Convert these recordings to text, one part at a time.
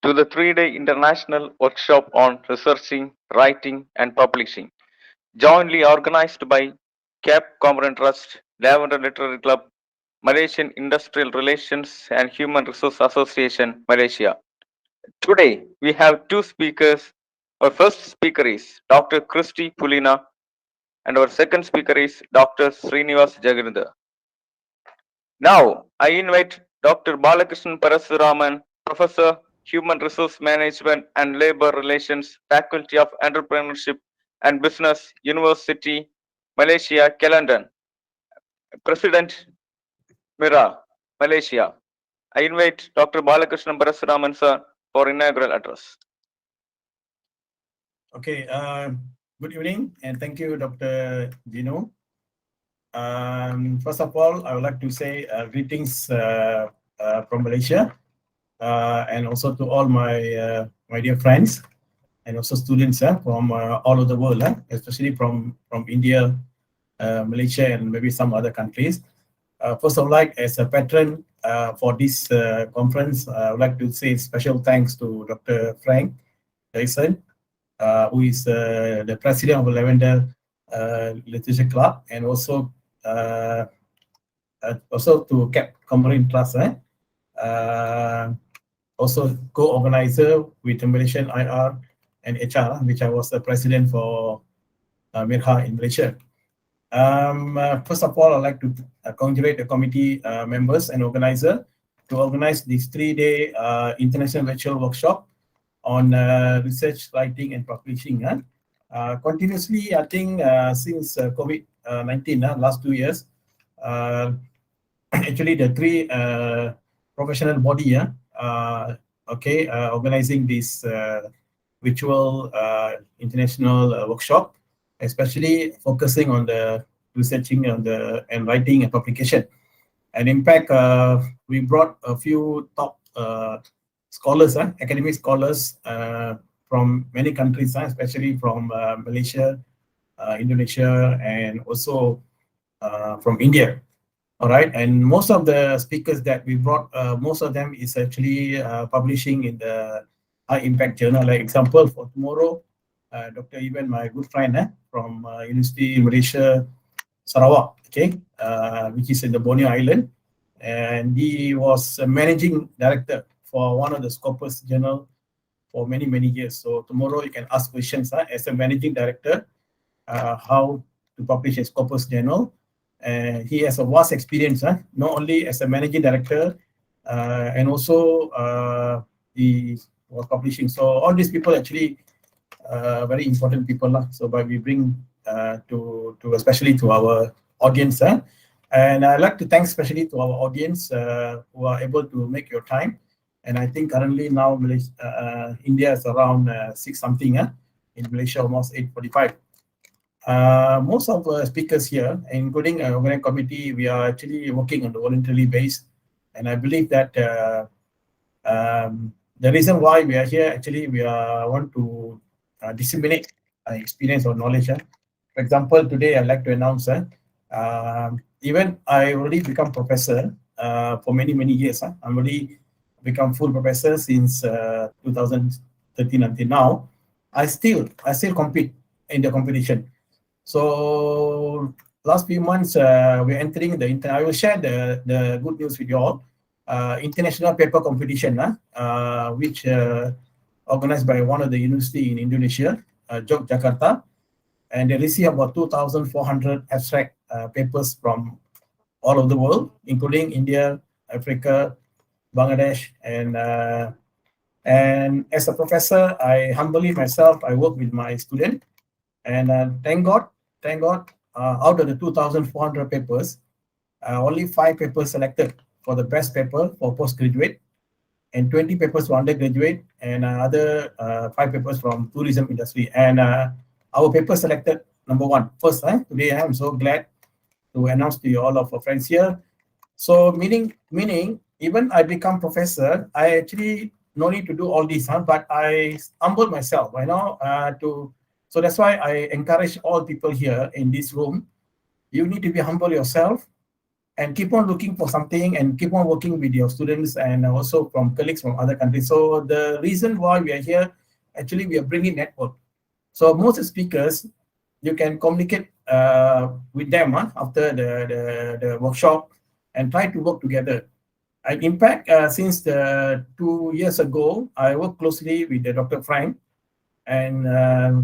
to the 3-day international workshop on researching, writing, and publishing, jointly organized by Cap Common Trust, Lavender Literary Club, Malaysian Industrial Relations and Human Resource Association, Malaysia. Today, we have two speakers. Our first speaker is Dr. Christy Pulina, and our second speaker is Dr. Srinivas Jagannathan. Now, I invite Dr. Balakrishnan Parasuraman, Professor, Human Resource Management and Labor Relations, Faculty of Entrepreneurship and Business, University, Malaysia, Kelantan, President Mira, Malaysia. I invite Dr. Balakrishnan Parasuraman, sir, for inaugural address. Okay, good evening and thank you, Dr. Gino. First of all, I would like to say greetings from Malaysia and also to all my dear friends and also students from all over the world, especially from India, Malaysia, and maybe some other countries. First, I would like, as a patron for this conference, I would like to say special thanks to Dr. Frank Dyson, who is the president of Lavender Literature Club, and also to Cap Common Trust, also co-organizer with the Malaysian IR and HR, which I was the president for Mirha in Malaysia. First of all, I'd like to congratulate the committee members and organizer to organize this 3-day international virtual workshop on research, writing, and publishing. Continuously, I think since COVID-19, last 2 years, actually the three professional body organizing this virtual international workshop, especially focusing on the researching on and writing and publication. And in fact, we brought a few top scholars, academic scholars from many countries, especially from Malaysia, Indonesia, and also from India. All right, and most of the speakers that we brought, most of them is actually publishing in the high impact journal. Like example, for tomorrow, Dr. Ivan, my good friend from University Malaysia, Sarawak, which is in the Borneo Island, and he was a managing director for one of the Scopus journal for many years. So tomorrow you can ask questions as a managing director, how to publish a Scopus journal. He has a vast experience, not only as a managing director, and also he was publishing. So all these people actually very important people. So but we bring to especially to our audience. And I'd like to thank especially to our audience who are able to make your time. And I think currently now India is around 6 something, in Malaysia almost 8:45. Most of the speakers here, including our organizing committee, we are actually working on the voluntarily base. And I believe that the reason why we are here, actually, we want to disseminate experience or knowledge. For example, today I'd like to announce even I already become professor for many years. I'm already become full professor since 2013 until now. I still compete in the competition. So last few months we're entering the I will share the good news with you all. International paper competition, which organized by one of the university in Indonesia, Yogyakarta, and they receive about 2,400 abstract papers from all over the world, including India, Africa, Bangladesh, and as a professor, I humbly myself, I work with my student, and thank God, out of the 2,400 papers, only 5 papers selected for the best paper for postgraduate, and 20 papers for undergraduate, and other 5 papers from tourism industry. And our paper selected number 1 first. Today I am so glad to announce to you all of our friends here. So meaning even I become professor, I actually no need to do all this, but I humble myself, so that's why I encourage all people here in this room. You need to be humble yourself and keep on looking for something and keep on working with your students and also from colleagues from other countries. So the reason why we are here, actually, we are bringing network. So most speakers, you can communicate with them after the workshop and try to work together. And in fact, since 2 years ago, I worked closely with Dr. Frank and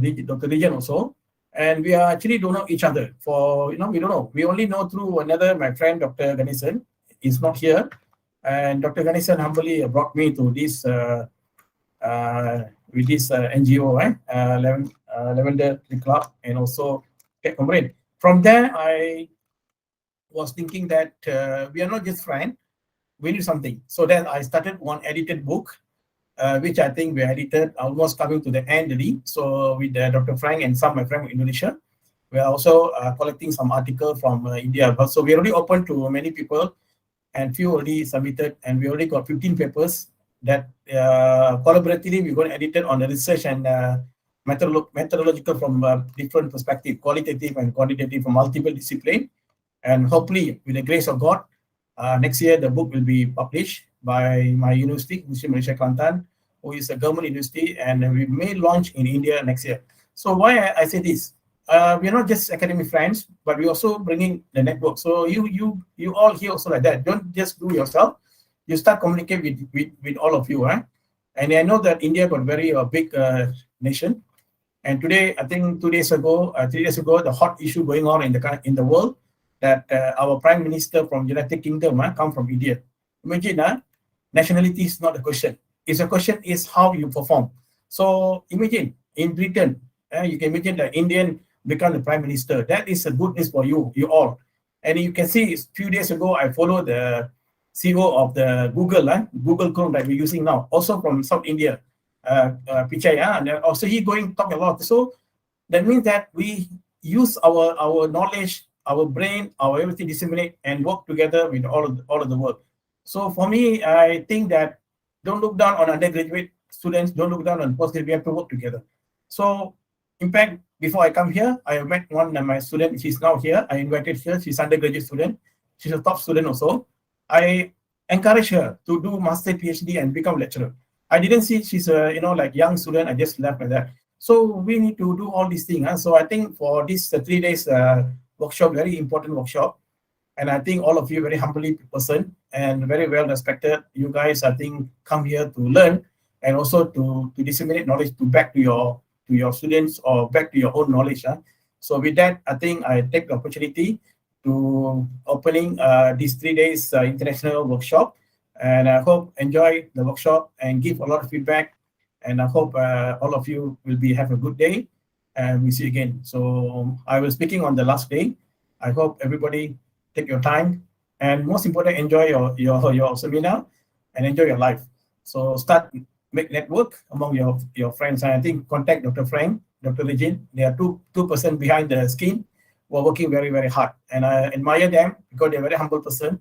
Dr. Region also. And we are actually don't know each other. For we don't know. We only know through another my friend Dr. Ganesan is not here, and Dr. Ganesan humbly brought me to this with this NGO, right? Lavender Tree Club, and also Cat Comrade. From there, I was thinking that we are not just friends, we need something. So then I started one edited book, which I think we edited almost coming to the end already. So with Dr. Frank and some of my friends from Indonesia, we are also collecting some articles from India. So we already open to many people, and few already submitted, and we already got 15 papers that collaboratively we're going to edit it on the research and methodological from different perspective, qualitative and quantitative from multiple discipline. And hopefully, with the grace of God, next year the book will be published by my university, University of Malaysia Kelantan, who is a government university, and we may launch in India next year. So why I say this? We're not just academic friends, but we're also bringing the network. So you all here also like that. Don't just do yourself. You start communicate with all of you, right? And I know that India got very big nation. And today, I think 2 days ago, 3 days ago, the hot issue going on in the world that our prime minister from United Kingdom come from India. Imagine, nationality is not a question. It's a question is how you perform. So imagine in Britain, you can imagine the Indian become the prime minister. That is a good news for you all. And you can see, a few days ago, I followed the CEO of the Google Chrome that we're using now, also from South India, Pichai, and also he going talk a lot. So that means that we use our knowledge, our brain, our everything disseminate and work together with all of the work. So for me, I think that don't look down on undergraduate students, don't look down on postgraduate, we have to work together. So in fact, before I come here, I met one of my student, she's now here, I invited her, she's undergraduate student, she's a top student also. I encourage her to do master PhD and become lecturer. I didn't see she's a like young student, I just left like that. So we need to do all these things. So I think for this 3 days workshop, very important workshop, and I think all of you very humbly person and very well respected. You guys, I think, come here to learn and also to disseminate knowledge to back to your students or back to your own knowledge. So with that, I think I take the opportunity to opening these 3 days international workshop, and I hope enjoy the workshop and give a lot of feedback. And I hope all of you will have a good day, and we see you again. So I was speaking on the last day. I hope everybody take your time, and most important, enjoy your seminar and enjoy your life. So start make network among your friends. And I think contact Dr. Frank, Dr. Regine. They are two person behind the screen who are working very, very hard. And I admire them because they're very humble person,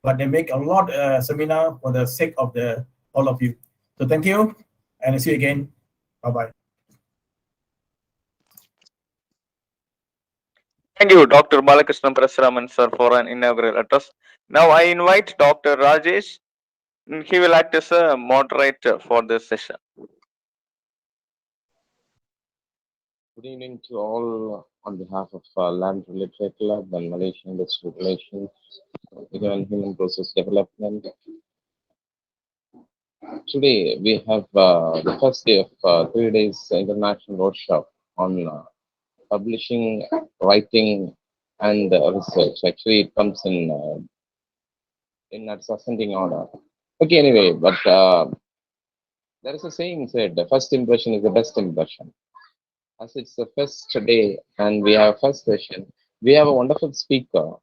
but they make a lot seminar for the sake of all of you. So thank you, and I'll see you again. Bye-bye. Thank you, Dr. Balakrishnan Parasuraman, sir, for an inaugural address. Now I invite Dr. Rajesh. He will act as a moderator for this session. Good evening to all on behalf of Land Literary Club and Malaysian Industrial Relations, and Human Resource Development. Today we have the first day of 3 days international workshop on publishing, writing, and research. Actually, it comes in its ascending order. Okay, anyway, but there is a saying said, the first impression is the best impression. As it's the first day and we have first session, we have a wonderful speaker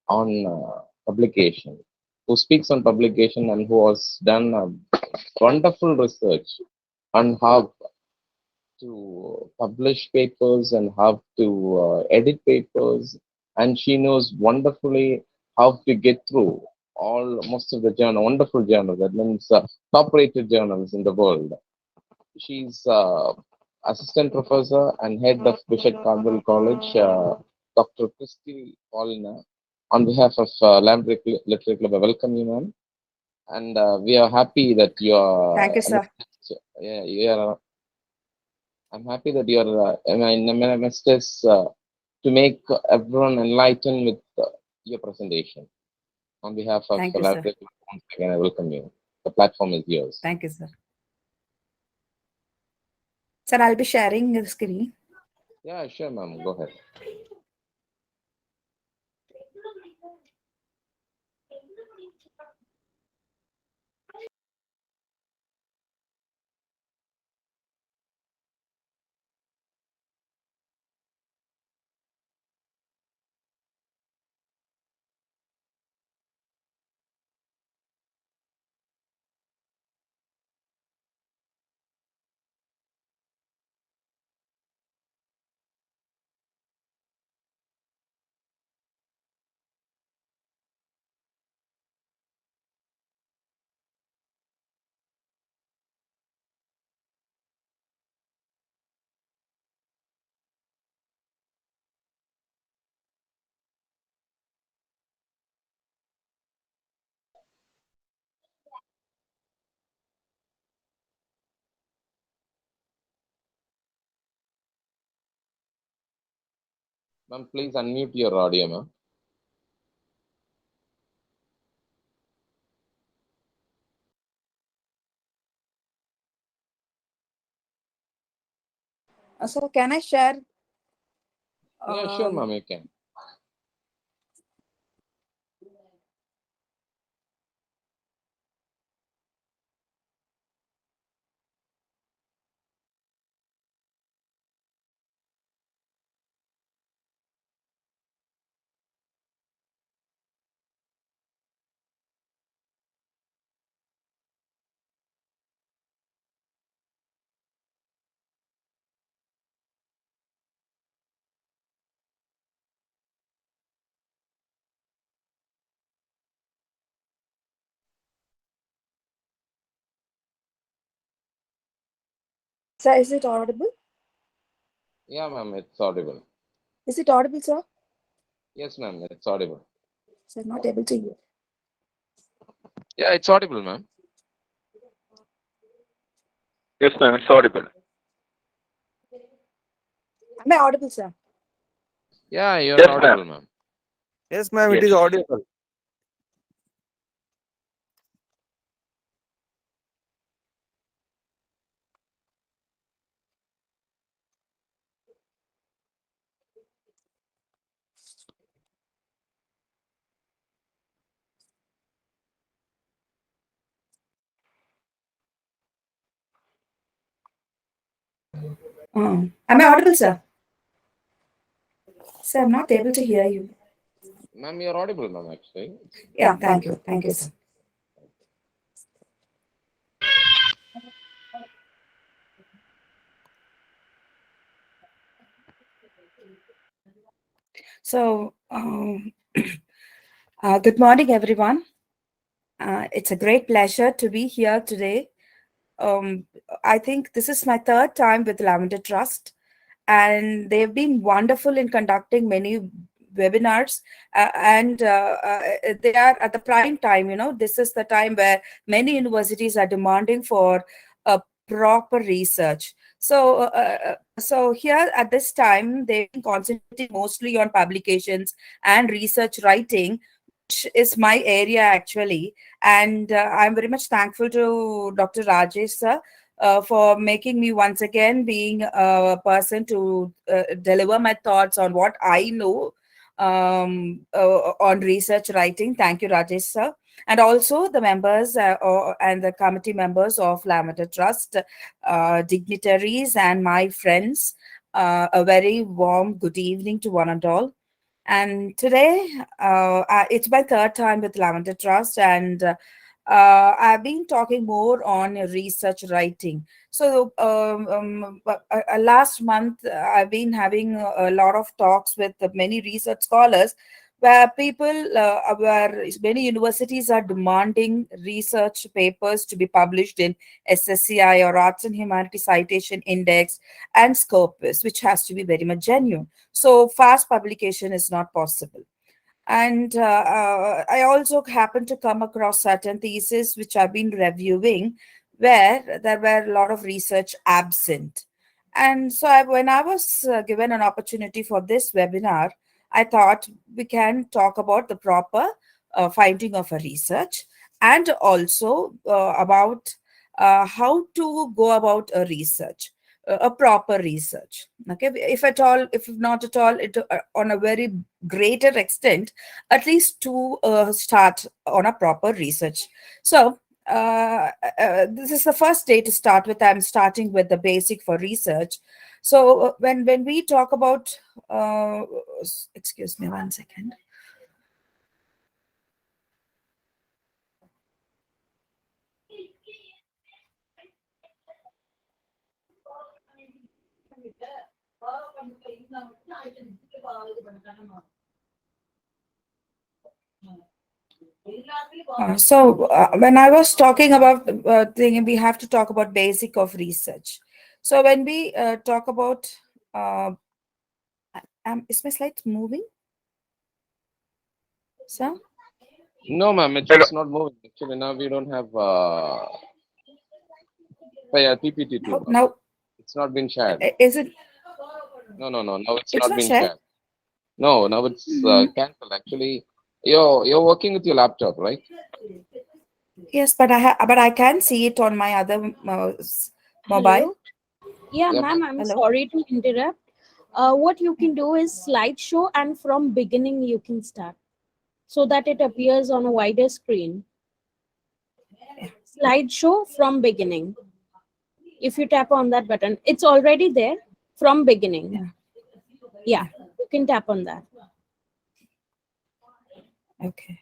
on publication, who speaks on publication and who has done wonderful research on how to publish papers and how to edit papers, and she knows wonderfully how to get through most of the wonderful journals, that means top-rated journals in the world. She's assistant professor and head of Bishop Caldwell College, Dr. Christy Paulina. on behalf of Lamb Literary Club, I welcome you, ma'am. And we are happy that you are. Thank you, sir. Yeah, you are. I'm happy that you are in amidst us to make everyone enlightened with your presentation. On behalf of Thank the you, Lamb sir. Literary Club, once again, I welcome you. The platform is yours. Thank you, sir. Sir, I'll be sharing the screen. Yeah, sure, ma'am. Go ahead. Ma'am, please unmute your audio, ma'am. So can I share? Yeah, sure, ma'am, you can. Sir, is it audible? Yeah, ma'am, it's audible. Is it audible, sir? Yes, ma'am, it's audible. Sir, not able to hear. Yeah, it's audible, ma'am. Yes, ma'am, it's audible. Am I audible, sir? Yeah, you're Yes, audible, ma'am. ma'am. Yes, ma'am, it Yes. is audible. Am I audible, sir? Sir, I'm not able to hear you. Ma'am, you're audible, ma'am, actually. Yeah, thank you. Thank you, sir. So, good morning, everyone. It's a great pleasure to be here today. Um, I think this is my third time with Lavender Trust, and they've been wonderful in conducting many webinars, and they are at the prime time. This is the time where many universities are demanding for a proper research. So here at this time, they've been concentrating mostly on publications and research writing, which is my area actually. And I'm very much thankful to Dr. Rajesh sir for making me once again being a person to deliver my thoughts on what I know on research writing. Thank you, Rajesh sir. And also the members and the committee members of Lavender Trust, dignitaries and my friends. A very warm good evening to one and all. And today, it's my third time with Lavender Trust, and I've been talking more on research writing. So, last month, I've been having a lot of talks with many research scholars where where many universities are demanding research papers to be published in SSCI or Arts and Humanities Citation Index and Scopus, which has to be very much genuine. So fast publication is not possible. And I also happened to come across certain theses which I've been reviewing where there were a lot of research absent. And so when I was given an opportunity for this webinar, I thought we can talk about the proper finding of a research, and also about how to go about a research, a proper research. Okay, if at all, if not at all, on a very greater extent, at least to start on a proper research. So this is the first day to start with. I'm starting with the basic for research. So when we talk about, excuse me one second. When I was talking about thing, we have to talk about basic of research. So when we talk about, is my slide moving? So No, ma'am, it's not moving. Actually, now we don't have PPT tool. now It's not been shared. is it? No. Now it's It's not not been shared. shared. No, now it's cancelled. Actually, you're working with your laptop, right? Yes, but I can see it on my other mobile. Hello? Yeah, Yep. ma'am, I'm Hello? sorry to interrupt. What you can do is slideshow, and from beginning you can start so that it appears on a wider screen. Slideshow from beginning. If you tap on that button, it's already there from beginning. Yeah, you can tap on that Okay.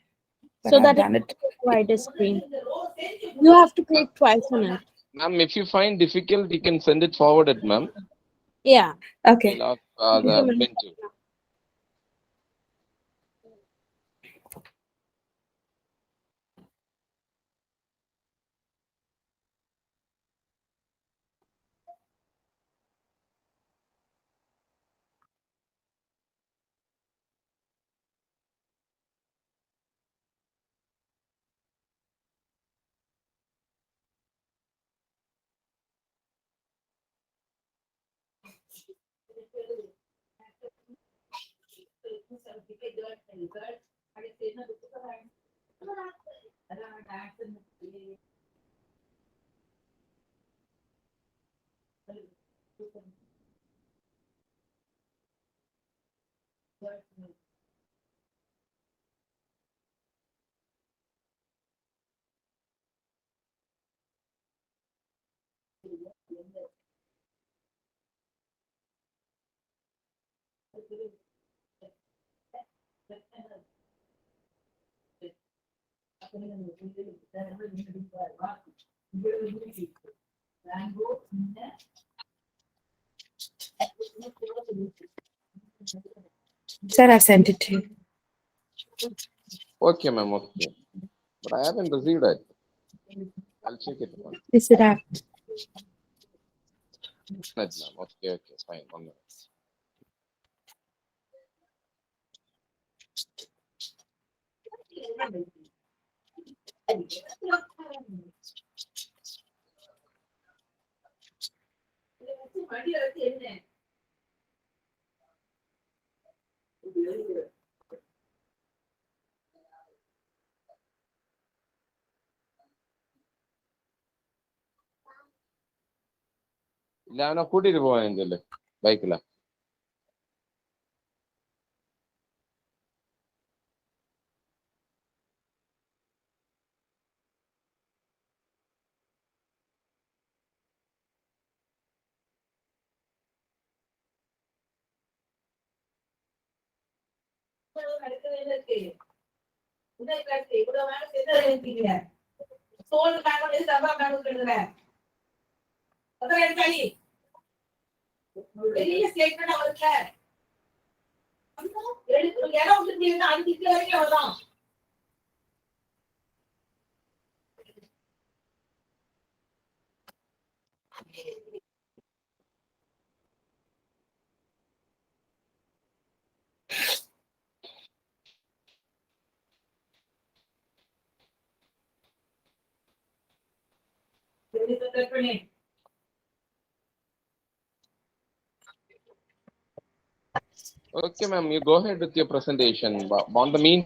But so I've that done it's it. wider screen. You have to click twice on it. Ma'am, if you find difficult, you can send it forwarded, ma'am. Yeah. Okay. We'll ask the Okay, ma'am. admin to. Sir, I've sent it to you. Okay, ma'am. Okay, but I haven't received it. I'll check it once. Is it up? Ma'am. Okay, fine. 1 minute. ഞാൻ കൂട്ടിട്ട് പോവാൻ എന്തല്ലേ ബൈക്കില Okay, ma'am, you go ahead with your presentation. On the mean,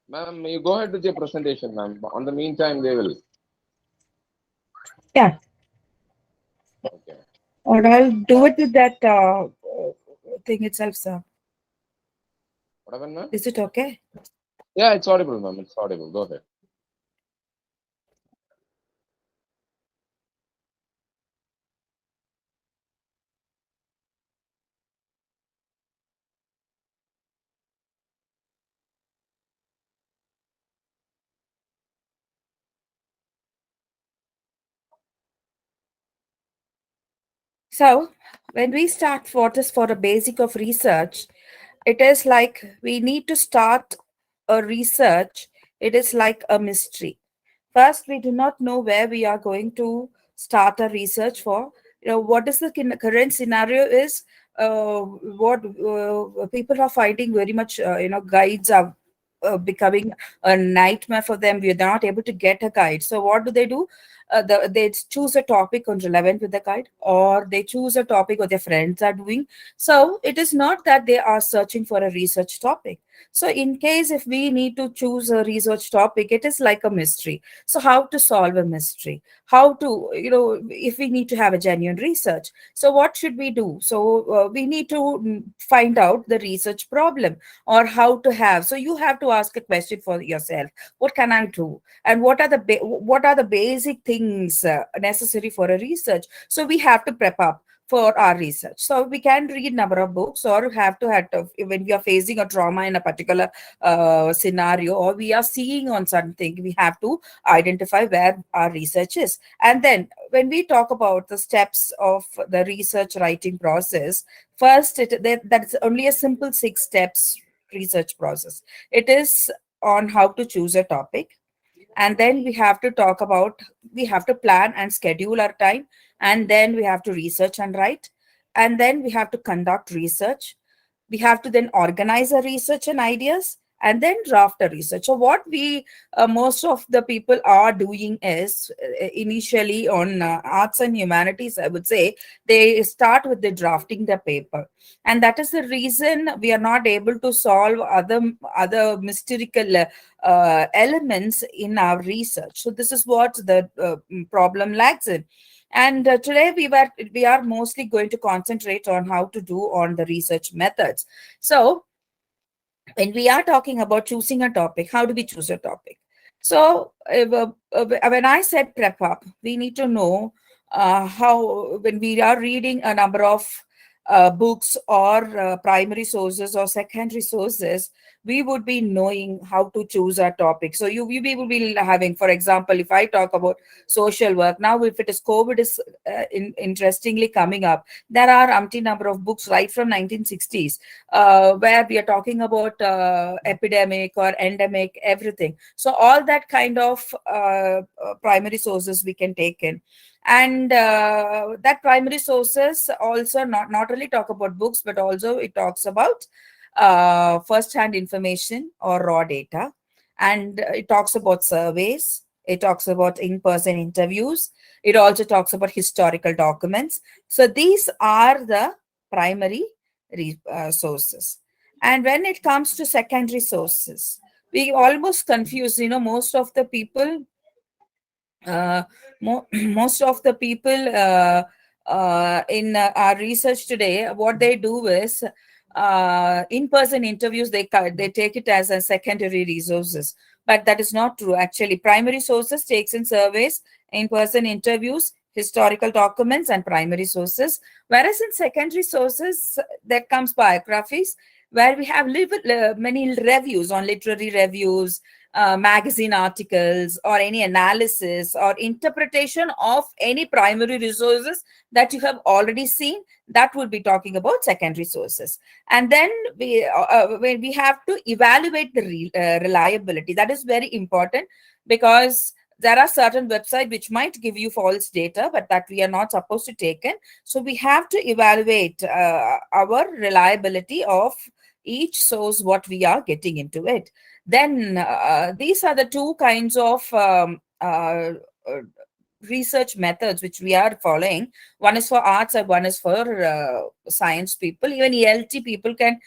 ma'am, you go ahead with your presentation, ma'am. On the meantime, they will. Yeah. Okay. Or I'll do it with that thing itself, sir. Whatever, ma'am. Is it okay? Yeah, it's audible, ma'am. It's audible. Go ahead. So, when we start what is for a basic of research, it is like we need to start a research. It is like a mystery. First, we do not know where we are going to start a research for. What is the current scenario is what people are finding very much. Guides are becoming a nightmare for them. We are not able to get a guide. So what do? They choose a topic on relevant with the guide, or they choose a topic what their friends are doing. So it is not that they are searching for a research topic. So in case if we need to choose a research topic, it is like a mystery. So how to solve a mystery? How to, if we need to have a genuine research, so what should we do? So we need to find out the research problem or how to have. So you have to ask a question for yourself. What can I do? And what are the basic things necessary for a research? So we have to prep up for our research. So we can read number of books, or have to when we are facing a trauma in a particular scenario, or we are seeing on something, we have to identify where our research is. And then when we talk about the steps of the research writing process, first that's only a simple 6 steps research process. It is on how to choose a topic, and then we have to plan and schedule our time, and then we have to research and write, and then we have to conduct research. We have to then organize a research and ideas, and then draft a research. So what we most of the people are doing is initially on arts and humanities, I would say, they start with the drafting the paper, and that is the reason we are not able to solve other mystical elements in our research. So this is what the problem lags in. And today we are mostly going to concentrate on how to do on the research methods. So when we are talking about choosing a topic, how do we choose a topic? So when I said prep up, we need to know how, when we are reading a number of books or primary sources or secondary sources, we would be knowing how to choose our topic. So we will be having, for example, if I talk about social work, now if it is COVID is interestingly coming up, there are umpty number of books right from 1960s where we are talking about epidemic or endemic, everything. So all that kind of primary sources we can take in. And that primary sources also not only talk about books, but also it talks about first-hand information or raw data. And it talks about surveys. It talks about in-person interviews. It also talks about historical documents. So these are the primary sources. And when it comes to secondary sources, we almost confuse, most of the people most of the people in our research today, what they do is in-person interviews, they take it as a secondary resources, but that is not true. Actually, primary sources takes in surveys, in-person interviews, historical documents, and primary sources, whereas in secondary sources that comes biographies, where we have many reviews on literary reviews, magazine articles, or any analysis or interpretation of any primary resources that you have already seen. That would be talking about secondary sources. And then when we have to evaluate the reliability, that is very important, because there are certain websites which might give you false data, but that we are not supposed to take in. So we have to evaluate our reliability of each source what we are getting into it. Then these are the two kinds of research methods which we are following. One is for arts and one is for science people. Even ELT people can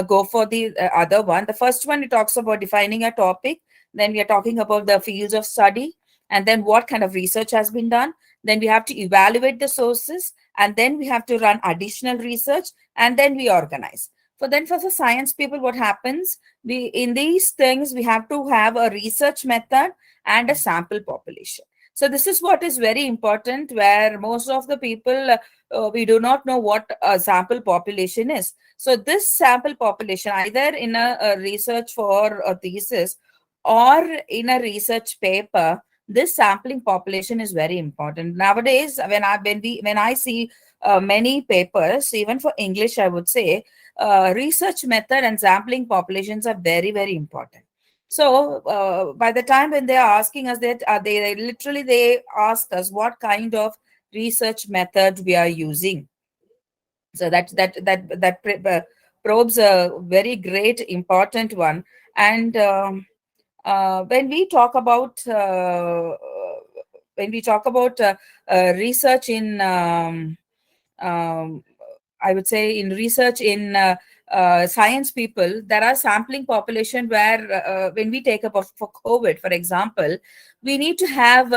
go for the other one. The first one, it talks about defining a topic. Then we are talking about the fields of study, and then what kind of research has been done. Then we have to evaluate the sources, and then we have to run additional research, and then we organize. For the science people, what happens? We in these things we have to have a research method and a sample population. So this is what is very important, where most of the people we do not know what a sample population is. So this sample population, either in a research for a thesis or in a research paper, this sampling population is very important nowadays. When I see many papers, even for English, I would say research method and sampling populations are very, very important. So by the time when they are asking us that, they literally they ask us what kind of research method we are using. So that probes a very great important one. And when we talk about research in I would say in research in science people, there are sampling population where when we take up for COVID, for example, we need to have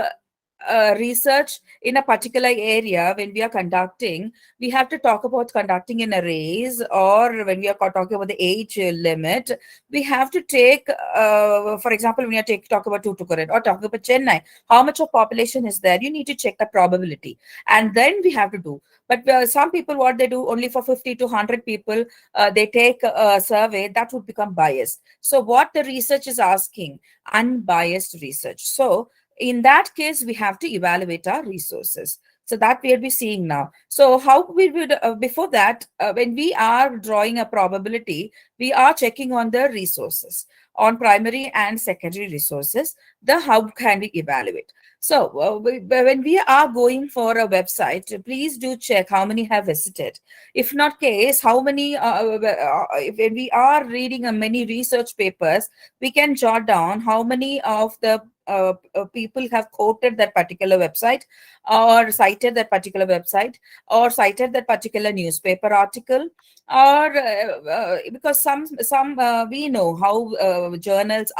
research in a particular area. When we are conducting, we have to talk about conducting in arrays, or when we are talking about the age limit, we have to take, for example, when you talk about Tuticorin or talk about Chennai, how much of population is there? You need to check the probability, and then we have to do. But some people, what they do, only for 50 to 100 people, they take a survey that would become biased. So what the research is asking, unbiased research. So in that case, we have to evaluate our resources. So that we'll be seeing now. So how we would, before that, when we are drawing a probability, we are checking on the resources, on primary and secondary resources. How can we evaluate? So when we are going for a website, please do check how many have visited. If not case, how many, when we are reading many research papers, we can jot down how many of the people have quoted that particular website, or cited that particular website, or cited that particular newspaper article, or because some we know how journals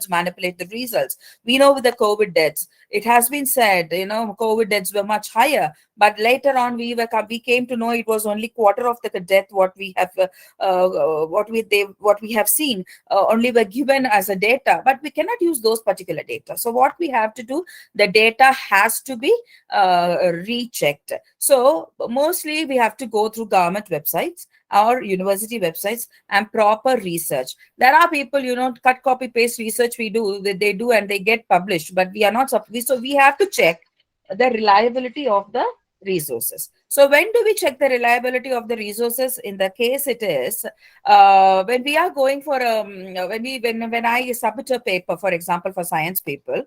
manipulate the results. We know with the COVID deaths, it has been said, COVID deaths were much higher, but later on we came to know it was only quarter of the death what we have what we have seen, only were given as a data, but we cannot use those particular data. So what we have to do, the data has to be rechecked. So mostly we have to go through government websites or university websites and proper research. There are people, cut, copy, paste research they do and they get published, but we are not, so we have to check the reliability of the resources. So when do we check the reliability of the resources? In the case it is when we are going for when I submit a paper, for example, for science people,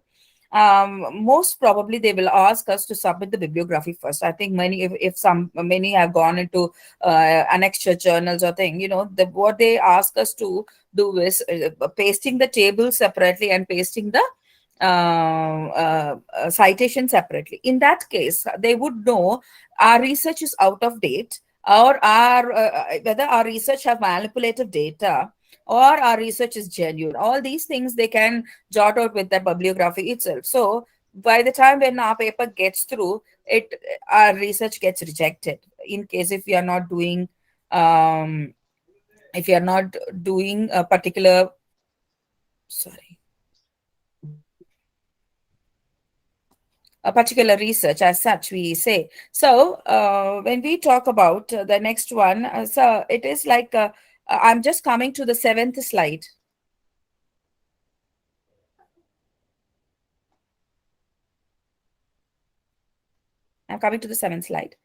most probably they will ask us to submit the bibliography first. I think many have gone into annexure journals or thing, what they ask us to do is pasting the table separately and pasting the citation separately. In that case, they would know our research is out of date, or whether our research have manipulative data, or our research is genuine. All these things they can jot out with the bibliography itself. So by the time when our paper gets through, our research gets rejected. In case if we are not doing a particular research as such, we say. So when we talk about the next one, so it is like I'm just coming to the 7th slide. I'm coming to the 7th slide.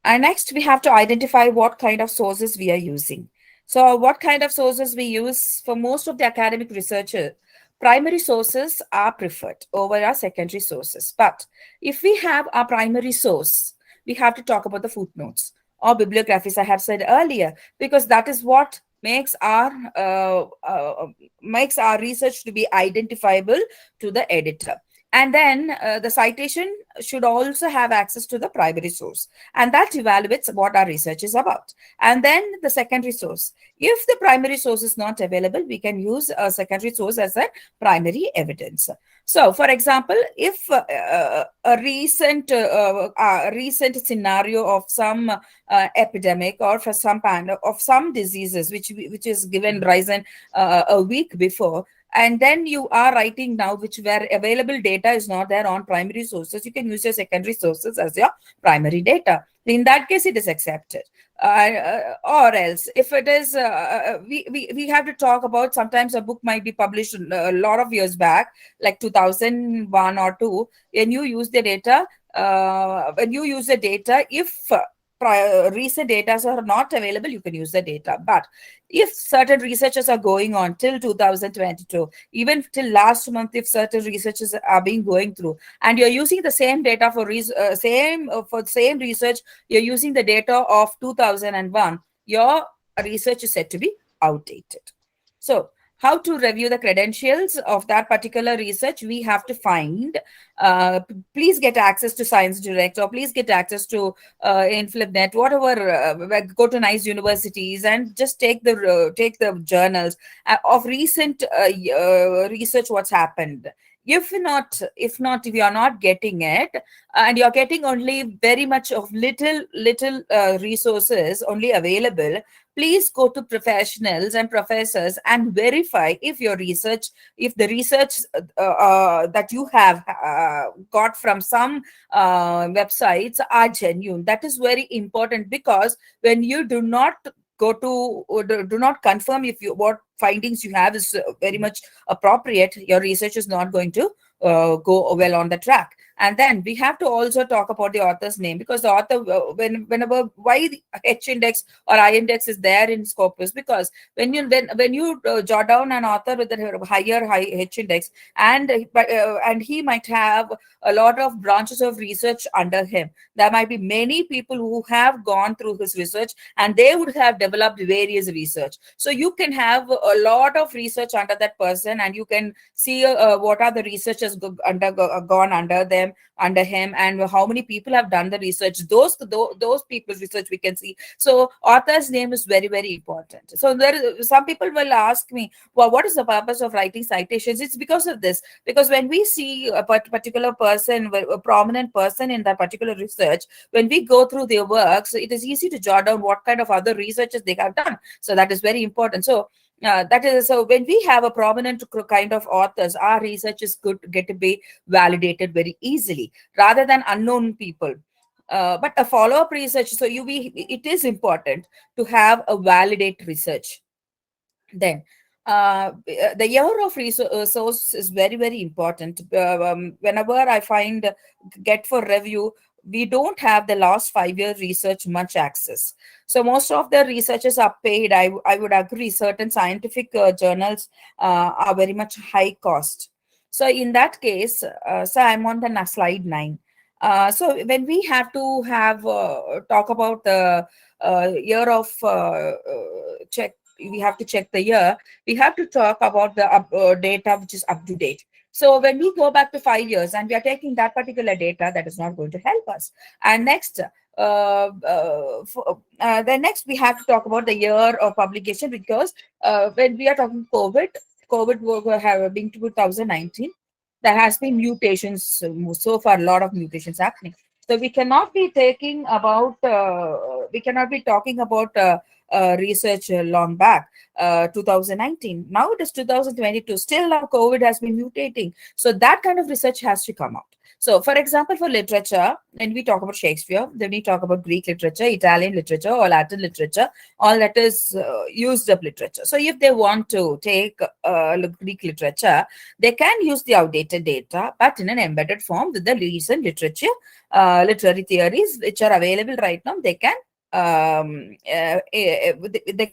And next, we have to identify what kind of sources we are using. So what kind of sources we use for most of the academic researchers, primary sources are preferred over our secondary sources. But if we have our primary source, we have to talk about the footnotes or bibliographies I have said earlier, because that is what makes our research to be identifiable to the editor. And then the citation should also have access to the primary source, and that evaluates what our research is about. And then the secondary source. If the primary source is not available, we can use a secondary source as a primary evidence. So, for example, if a recent scenario of some epidemic or for some of some diseases which is given rise in a week before, and then you are writing now which where available data is not there on primary sources, you can use your secondary sources as your primary data. In that case, it is accepted. Or else, if it is, we have to talk about, sometimes a book might be published a lot of years back, like 2001 or 2, when you use the data, if recent data are not available, you can use the data. But if certain researches are going on till 2022, even till last month, if certain researches are being going through, and you're using the same data for same research, you're using the data of 2001, your research is said to be outdated. So how to review the credentials of that particular research? We have to find, please get access to Science Direct, or please get access to InflipNet, whatever, go to nice universities and just take the journals of recent research, what's happened. If you are not getting it, and you're getting only very much of little resources only available, please go to professionals and professors and verify if the research that you have got from some websites are genuine. That is very important, because when you do not confirm if what findings you have is very much appropriate, your research is not going to go well on the track. And then we have to also talk about the author's name, because the author, why the H index or I index is there in Scopus, because when you jot down an author with a higher H index, and he might have a lot of branches of research under him, there might be many people who have gone through his research, and they would have developed various research. So you can have a lot of research under that person, and you can see what are the researchers gone under him, and how many people have done the research. Those people's research we can see. So author's name is very, very important. So some people will ask me, well, what is the purpose of writing citations? It's because of this. Because when we see a particular person, a prominent person in that particular research, when we go through their works, it is easy to jot down what kind of other researches they have done. So that is very important. So so when we have a prominent kind of authors, our research is good to get to be validated very easily, rather than unknown people. But a follow-up research, so it is important to have a validate research. Then the year of source is very, very important. Whenever I get for review, we don't have the last 5-year research much access. So most of the researchers are paid. I would agree, certain scientific journals are very much high cost. So in that case, so I'm on the slide 9. So when we have to talk about the year of check, we have to check the year. We have to talk about the data which is up to date. So when we go back to 5 years and we are taking that particular data, that is not going to help us. And next, next we have to talk about the year of publication, because when we are talking COVID will have been 2019. There has been mutations so far, a lot of mutations happening. So we cannot be talking about research long back, 2019. Now it is 2022. Still now COVID has been mutating. So that kind of research has to come out. So, for example, for literature, when we talk about Shakespeare, then we talk about Greek literature, Italian literature, or Latin literature, all that is used up literature. So, if they want to take Greek literature, they can use the outdated data, but in an embedded form with the recent literary theories which are available right now. They can they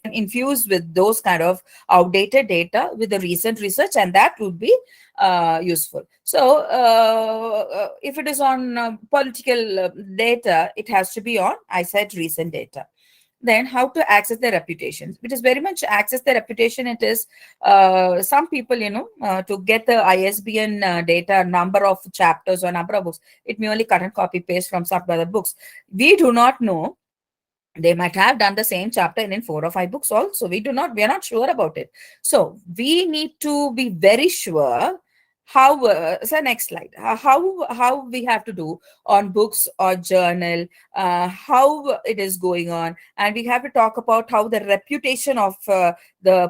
can infuse with those kind of outdated data with the recent research, and that would be useful. So if it is on political data, it has to be on, I said, recent data. Then how to access their reputation? It is very much access their reputation. It is some people, to get the ISBN data, number of chapters or number of books, it merely cut and copy paste from some other books. We do not know. They might have done the same chapter in 4 or 5 books also. We are not sure about it. So we need to be very sure how, so next slide, how we have to do on books or journal, how it is going on. And we have to talk about how the reputation of the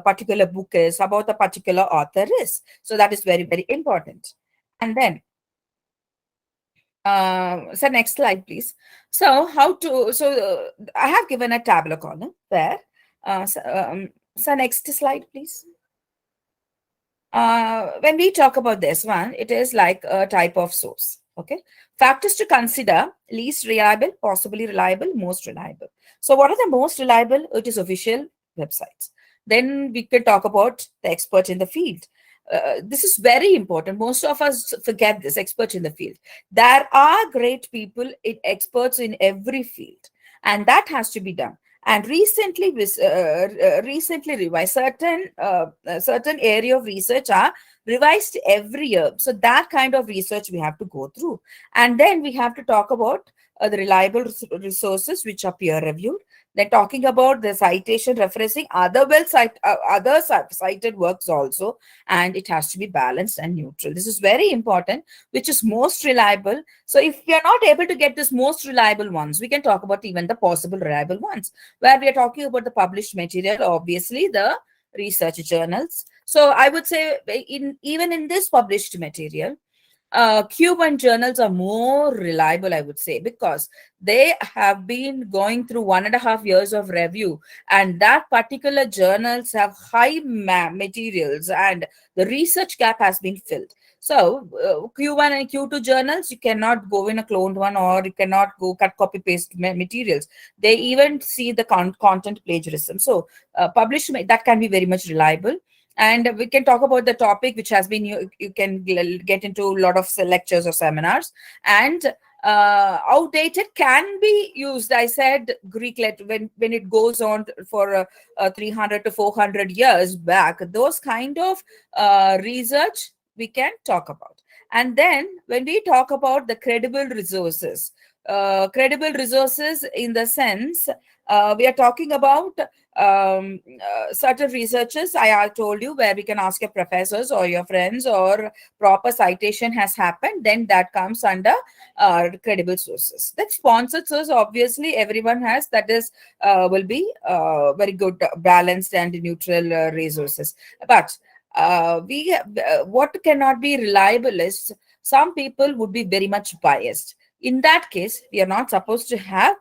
particular book is, about the particular author is. So that is very, very important. And then, so next slide, please. So I have given a tabular column there. So next slide, please. When we talk about this one, it is like a type of source. Okay. Factors to consider: least reliable, possibly reliable, most reliable. So what are the most reliable? It is official websites. Then we can talk about the expert in the field. This is very important. Most of us forget this, experts in the field. There are great people, experts in every field, and that has to be done. And recently revised, certain area of research are revised every year. So that kind of research we have to go through. And then we have to talk about the reliable resources which are peer reviewed. They're talking about the citation referencing other cited works also, and it has to be balanced and neutral. This is very important. Which is most reliable? So if we are not able to get this most reliable ones, we can talk about even the possible reliable ones, where we are talking about the published material, obviously the research journals. So I would say even in this published material, Cuban journals are more reliable, I would say, because they have been going through 1.5 years of review, and that particular journals have high materials, and the research gap has been filled. So Q1 and Q2 journals, you cannot go in a cloned one, or you cannot go cut, copy, paste materials. They even see the content plagiarism. So published, that can be very much reliable. And we can talk about the topic which has been, you can get into a lot of lectures or seminars. And outdated can be used. I said Greek letter, when it goes on for 300 to 400 years back, those kind of research we can talk about. And then when we talk about the credible resources in the sense, we are talking about certain researchers, I told you, where we can ask your professors or your friends, or proper citation has happened, then that comes under credible sources. That sponsored source, obviously everyone has, that is will be very good, balanced and neutral resources. But what cannot be reliable is some people would be very much biased. In that case, we are not supposed to have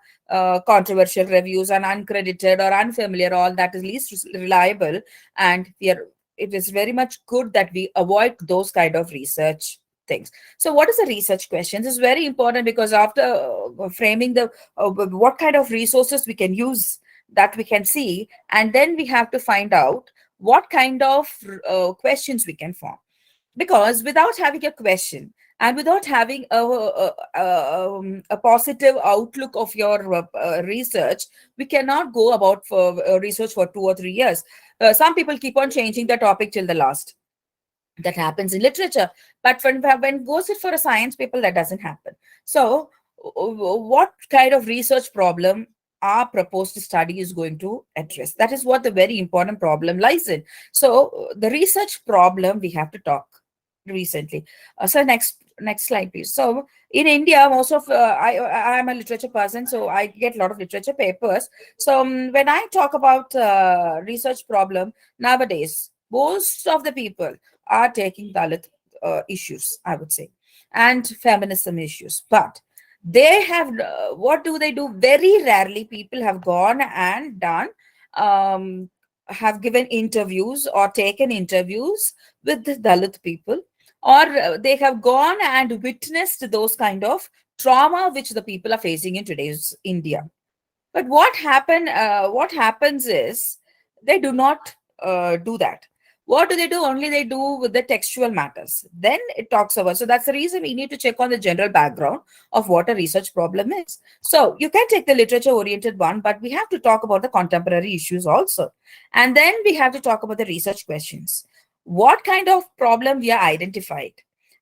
controversial reviews and uncredited or unfamiliar, all that is least reliable. And it is very much good that we avoid those kind of research things. So what is the research questions? It's very important, because after framing the what kind of resources we can use, that we can see, and then we have to find out what kind of questions we can form. Because without having a question, and without having a positive outlook of your research, we cannot go about for research for 2 or 3 years. Some people keep on changing the topic till the last. That happens in literature. But when it goes for a science paper, that doesn't happen. So what kind of research problem our proposed study is going to address? That is what the very important problem lies in. So the research problem we have to talk recently. So next slide, please. So in India, most of I am a literature person, so I get a lot of literature papers. So when I talk about research problem nowadays, most of the people are taking Dalit issues, I would say. and feminism issues. But they have, what do they do? Very rarely people have gone and done, have given interviews or taken interviews with the Dalit people, or they have gone and witnessed those kind of trauma which the people are facing in today's India. But what happens is they do not do that. What do they do? Only they do with the textual matters. Then it talks about. So that's the reason we need to check on the general background of what a research problem is. So you can take the literature-oriented one, but we have to talk about the contemporary issues also. And then we have to talk about the research questions. What kind of problem we are identified,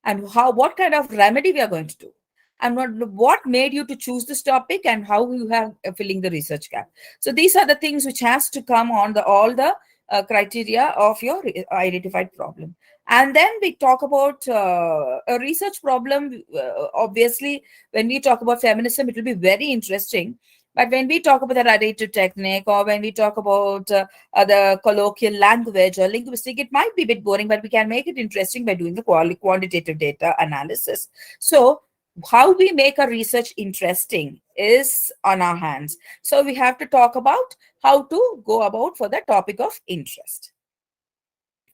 and what kind of remedy we are going to do, and what made you to choose this topic, and how you have filling the research gap. So these are the things which has to come on all the criteria of your identified problem. And then we talk about a research problem. Obviously, when we talk about feminism, it will be very interesting. But when we talk about the narrative technique, or when we talk about the colloquial language or linguistic, it might be a bit boring, but we can make it interesting by doing the quantitative data analysis. So how we make a research interesting is on our hands. So we have to talk about how to go about for the topic of interest.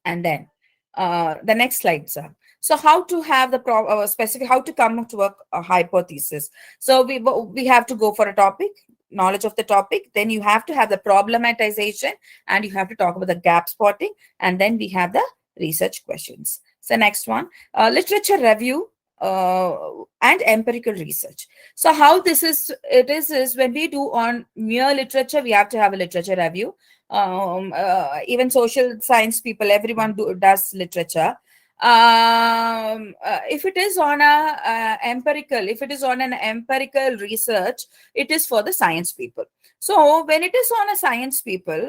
And then the next slide, sir. So how to have the specific, how to come to a hypothesis. So we have to go for a topic, knowledge of the topic. Then you have to have the problematization, and you have to talk about the gap spotting. And then we have the research questions. So next one, literature review and empirical research. So how this is, is when we do on mere literature, we have to have a literature review. Even social science people, everyone does literature. If it is on an empirical research, it is for the science people. So when it is on a science people,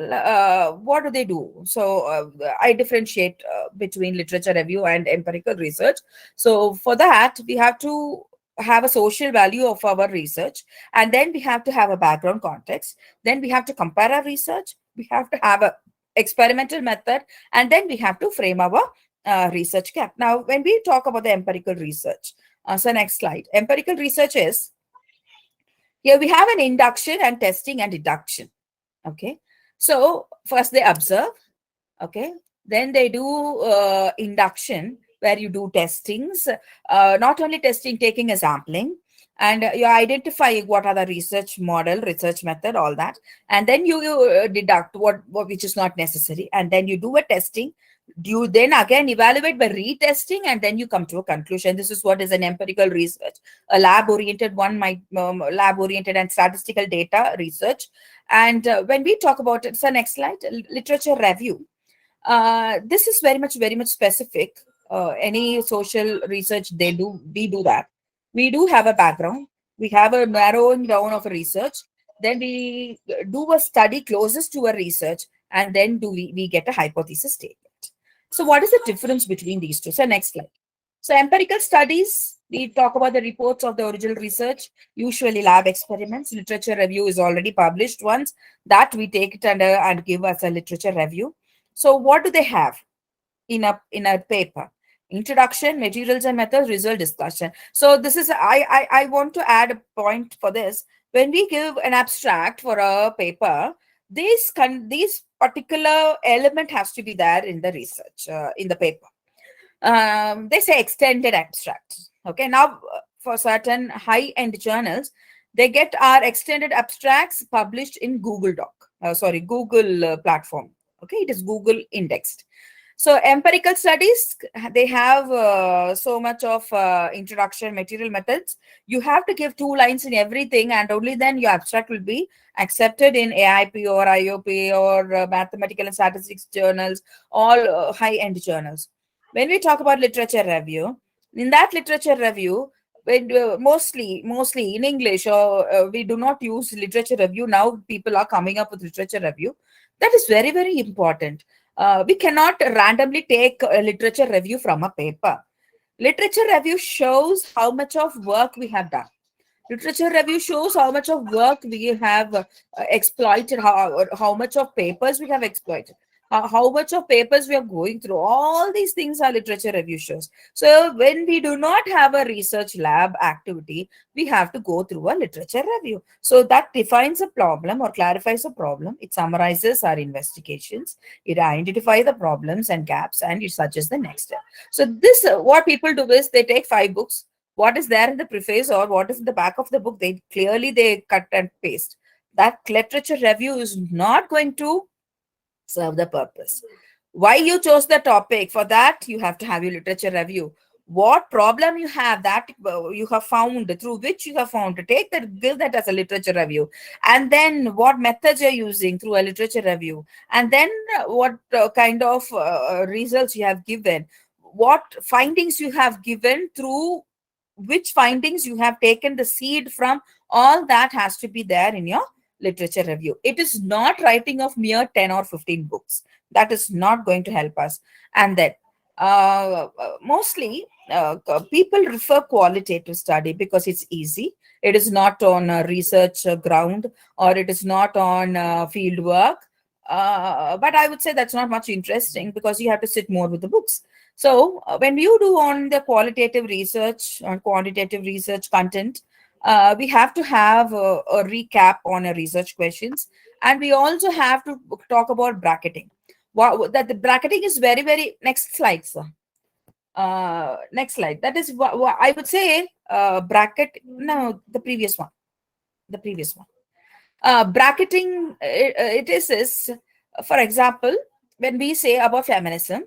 what do they do? So I differentiate between literature review and empirical research. So for that, we have to have a social value of our research, and then we have to have a background context. Then we have to compare our research. We have to have a experimental method, and then we have to frame our research gap. Now, when we talk about the empirical research, so next slide. Empirical research is, here we have an induction and testing and deduction. Okay. So first they observe. Okay. Then they do induction, where you do testings, not only testing, taking a sampling, and you're identifying what are the research model, research method, all that. And then you deduct what which is not necessary. And then you do a testing. You then again evaluate by retesting, and then you come to a conclusion. This is what is an empirical research. A lab-oriented one might lab-oriented and statistical data research. And when we talk about it, so next slide, literature review. This is very much specific. Any social research we do that. We do have a background. We have a narrowing down of a research. Then we do a study closest to a research, and then we get a hypothesis statement. So what is the difference between these two? So next slide. So empirical studies, we talk about the reports of the original research, usually lab experiments. Literature review is already published once. That we take it under and give us a literature review. So what do they have in a paper? Introduction, materials and methods, result discussion. So this is, I want to add a point for this. When we give an abstract for a paper, these particular element has to be there in the research, in the paper. They say extended abstract. Okay, now for certain high-end journals, they get our extended abstracts published in Google Google platform. Okay, it is Google indexed. So empirical studies, they have so much of introduction, material methods. You have to give 2 lines in everything, and only then your abstract will be accepted in AIP or IOP or mathematical and statistics journals, all high-end journals. When we talk about literature review, in that literature review, mostly in English, or we do not use literature review. Now people are coming up with literature review. That is very, very important. We cannot randomly take a literature review from a paper. Literature review shows how much of work we have done. Literature review shows how much of work we have exploited, how much of papers we have exploited. how much of papers we are going through. All these things are literature review shows. So when we do not have a research lab activity, we have to go through a literature review. So that defines a problem or clarifies a problem. It summarizes our investigations. It identifies the problems and gaps, and it suggests the next step. So this, what people do is they take 5 books. What is there in the preface or what is in the back of the book, they cut and paste. That literature review is not going to serve the purpose. Why you chose the topic? For that, you have to have your literature review. What problem you have that you have found, through which you have found, to take that, give that as a literature review. And then what methods you're using through a literature review. And then what kind of results you have given. What findings you have given, through which findings you have taken the seed from. All that has to be there in your literature review. It is not writing of mere 10 or 15 books. That is not going to help us. And then mostly people refer qualitative study because it's easy. It is not on research ground, or it is not on field work. But I would say that's not much interesting, because you have to sit more with the books. So when you do on the qualitative research or quantitative research content, we have to have a recap on a research questions, and we also have to talk about bracketing. That the bracketing is very, very, next slide, sir. Next slide. That is what I would say. Bracket. No, the previous one. The previous one. Bracketing. It is, for example, when we say about feminism,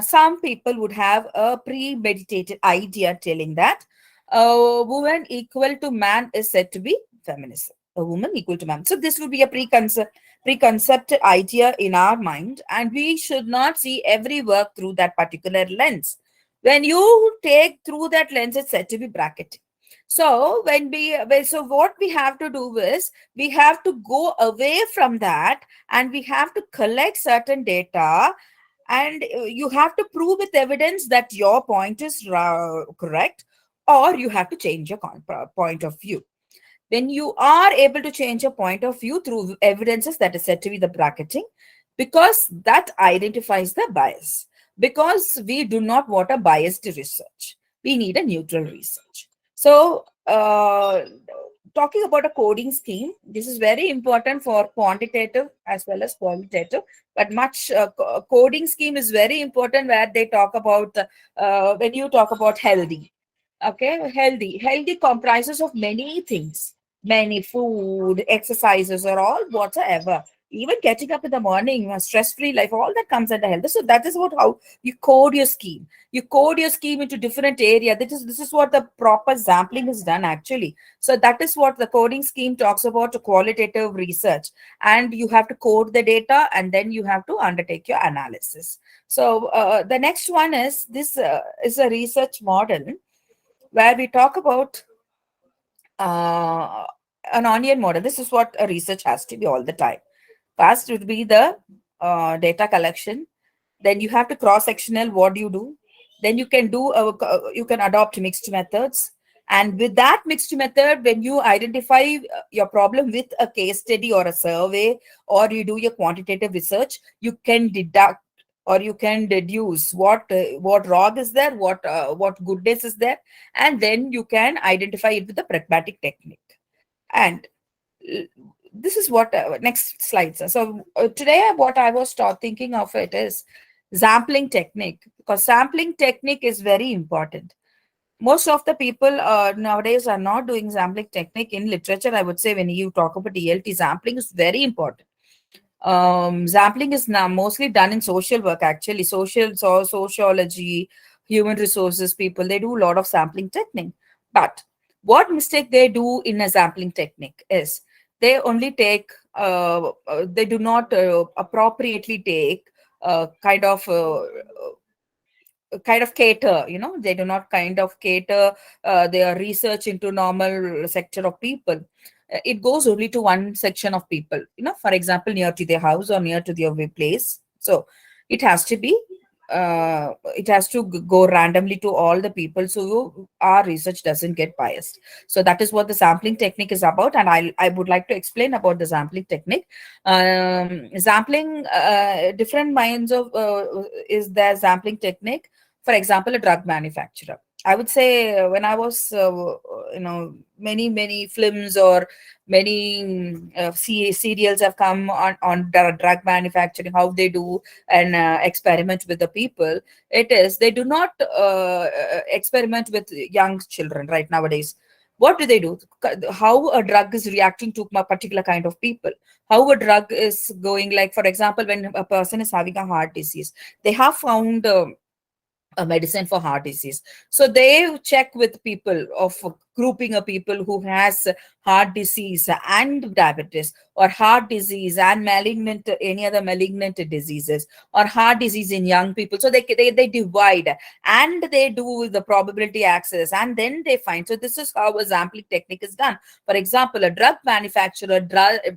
some people would have a premeditated idea telling that a woman equal to man is said to be feminism. A woman equal to man. So this would be a preconceived idea in our mind, and we should not see every work through that particular lens. When you take through that lens, it's said to be bracketing. So what we have to do is, we have to go away from that, and we have to collect certain data, and you have to prove with evidence that your point is correct, or you have to change your point of view. When you are able to change your point of view through evidences, that is said to be the bracketing, because that identifies the bias. Because we do not want a biased research. We need a neutral research. So talking about a coding scheme, this is very important for quantitative as well as qualitative, but much coding scheme is very important, where they talk about when you talk about healthy. Okay, healthy comprises of many things, many food, exercises, or all whatsoever. Even getting up in the morning, a stress-free life, all that comes under health. So that is what how you code your scheme. You code your scheme into different area. This is what the proper sampling is done actually. So that is what the coding scheme talks about, qualitative research. And you have to code the data, and then you have to undertake your analysis. So the next one is this is a research model, where we talk about an onion model. This is what a research has to be all the time. First would be the data collection. Then you have to cross-sectional. What do you do? Then you can do you can adopt mixed methods. And with that mixed method, when you identify your problem with a case study or a survey, or you do your quantitative research, you can deduct or you can deduce what wrong is there, what goodness is there, and then you can identify it with the pragmatic technique. And this is what next slide, sir. So today what I was thinking of it is sampling technique, because sampling technique is very important. Most of the people nowadays are not doing sampling technique in literature. I would say when you talk about ELT, sampling is very important. Sampling is now mostly done in social work, actually. Sociology, human resources people, they do a lot of sampling technique. But what mistake they do in a sampling technique is they only take, they do not appropriately take kind of cater, they do not kind of cater their research into normal sector of people. It goes only to one section of people, for example, near to their house or near to their place. So it has to be it has to go randomly to all the people, so our research doesn't get biased. So that is what the sampling technique is about, and I would like to explain about the sampling technique. Sampling, different kinds of is their sampling technique. For example, a drug manufacturer, I would say, when I was many films or many serials have come on drug manufacturing, how they do an experiment with the people. It is, they do not experiment with young children right nowadays. What do they do? How a drug is reacting to a particular kind of people, how a drug is going. Like, for example, when a person is having a heart disease, they have found a medicine for heart disease. So they check with people of grouping of people who has heart disease and diabetes, or heart disease and malignant, any other malignant diseases, or heart disease in young people. So they divide and they do the probability axis, and then they find. So this is how a sampling technique is done. For example, a drug manufacturer,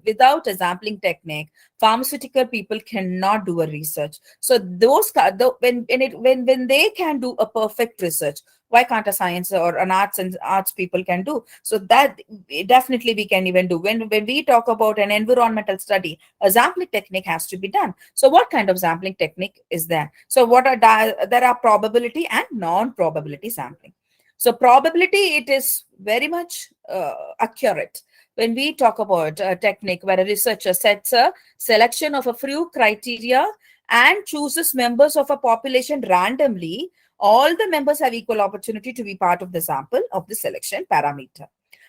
without a sampling technique, pharmaceutical people cannot do a research. So those when they can do a perfect research, why can't a science or an arts people can do? So that definitely we can even do. When we talk about an environmental study, a sampling technique has to be done. So what kind of sampling technique is there? So there are probability and non-probability sampling. So probability, it is very much accurate. When we talk about a technique where a researcher sets a selection of a few criteria and chooses members of a population randomly, all the members have equal opportunity to be part of the sample of the selection parameter.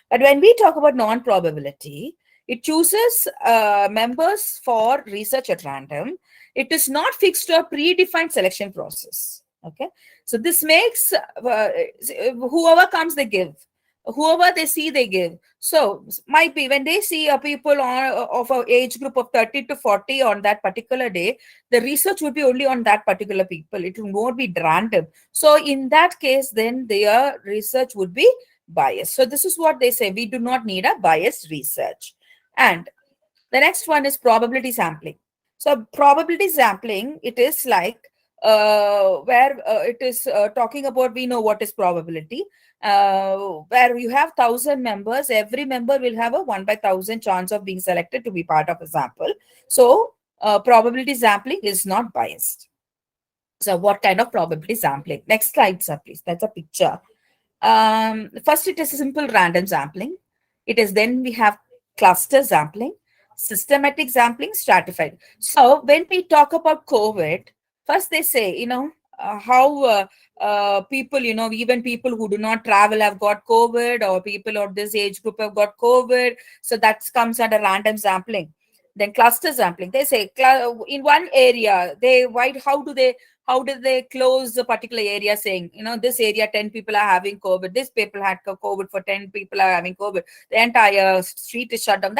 But when we talk about non-probability, it chooses members for research at random. It is not fixed to a predefined selection process. Okay, so this makes whoever comes, they give. Whoever they see, they give. So might be when they see a people of an age group of 30 to 40 on that particular day, the research would be only on that particular people. It will not be random. So in that case, then their research would be biased. So this is what they say. We do not need a biased research. And the next one is probability sampling. So probability sampling, it is like where it is talking about, we know what is probability. Where you have 1,000 members, every member will have a 1/1,000 chance of being selected to be part of a sample. So probability sampling is not biased. So what kind of probability sampling? Next slide, sir, please. That's a picture. First, it is simple random sampling. It is, then we have cluster sampling, systematic sampling, stratified. So when we talk about COVID, first they say, how people, even people who do not travel have got COVID, or people of this age group have got COVID. So that comes under random sampling. Then cluster sampling. They say in one area, how do they close a particular area, saying, this area 10 people are having COVID, this people had COVID, for 10 people are having COVID, the entire street is shut down.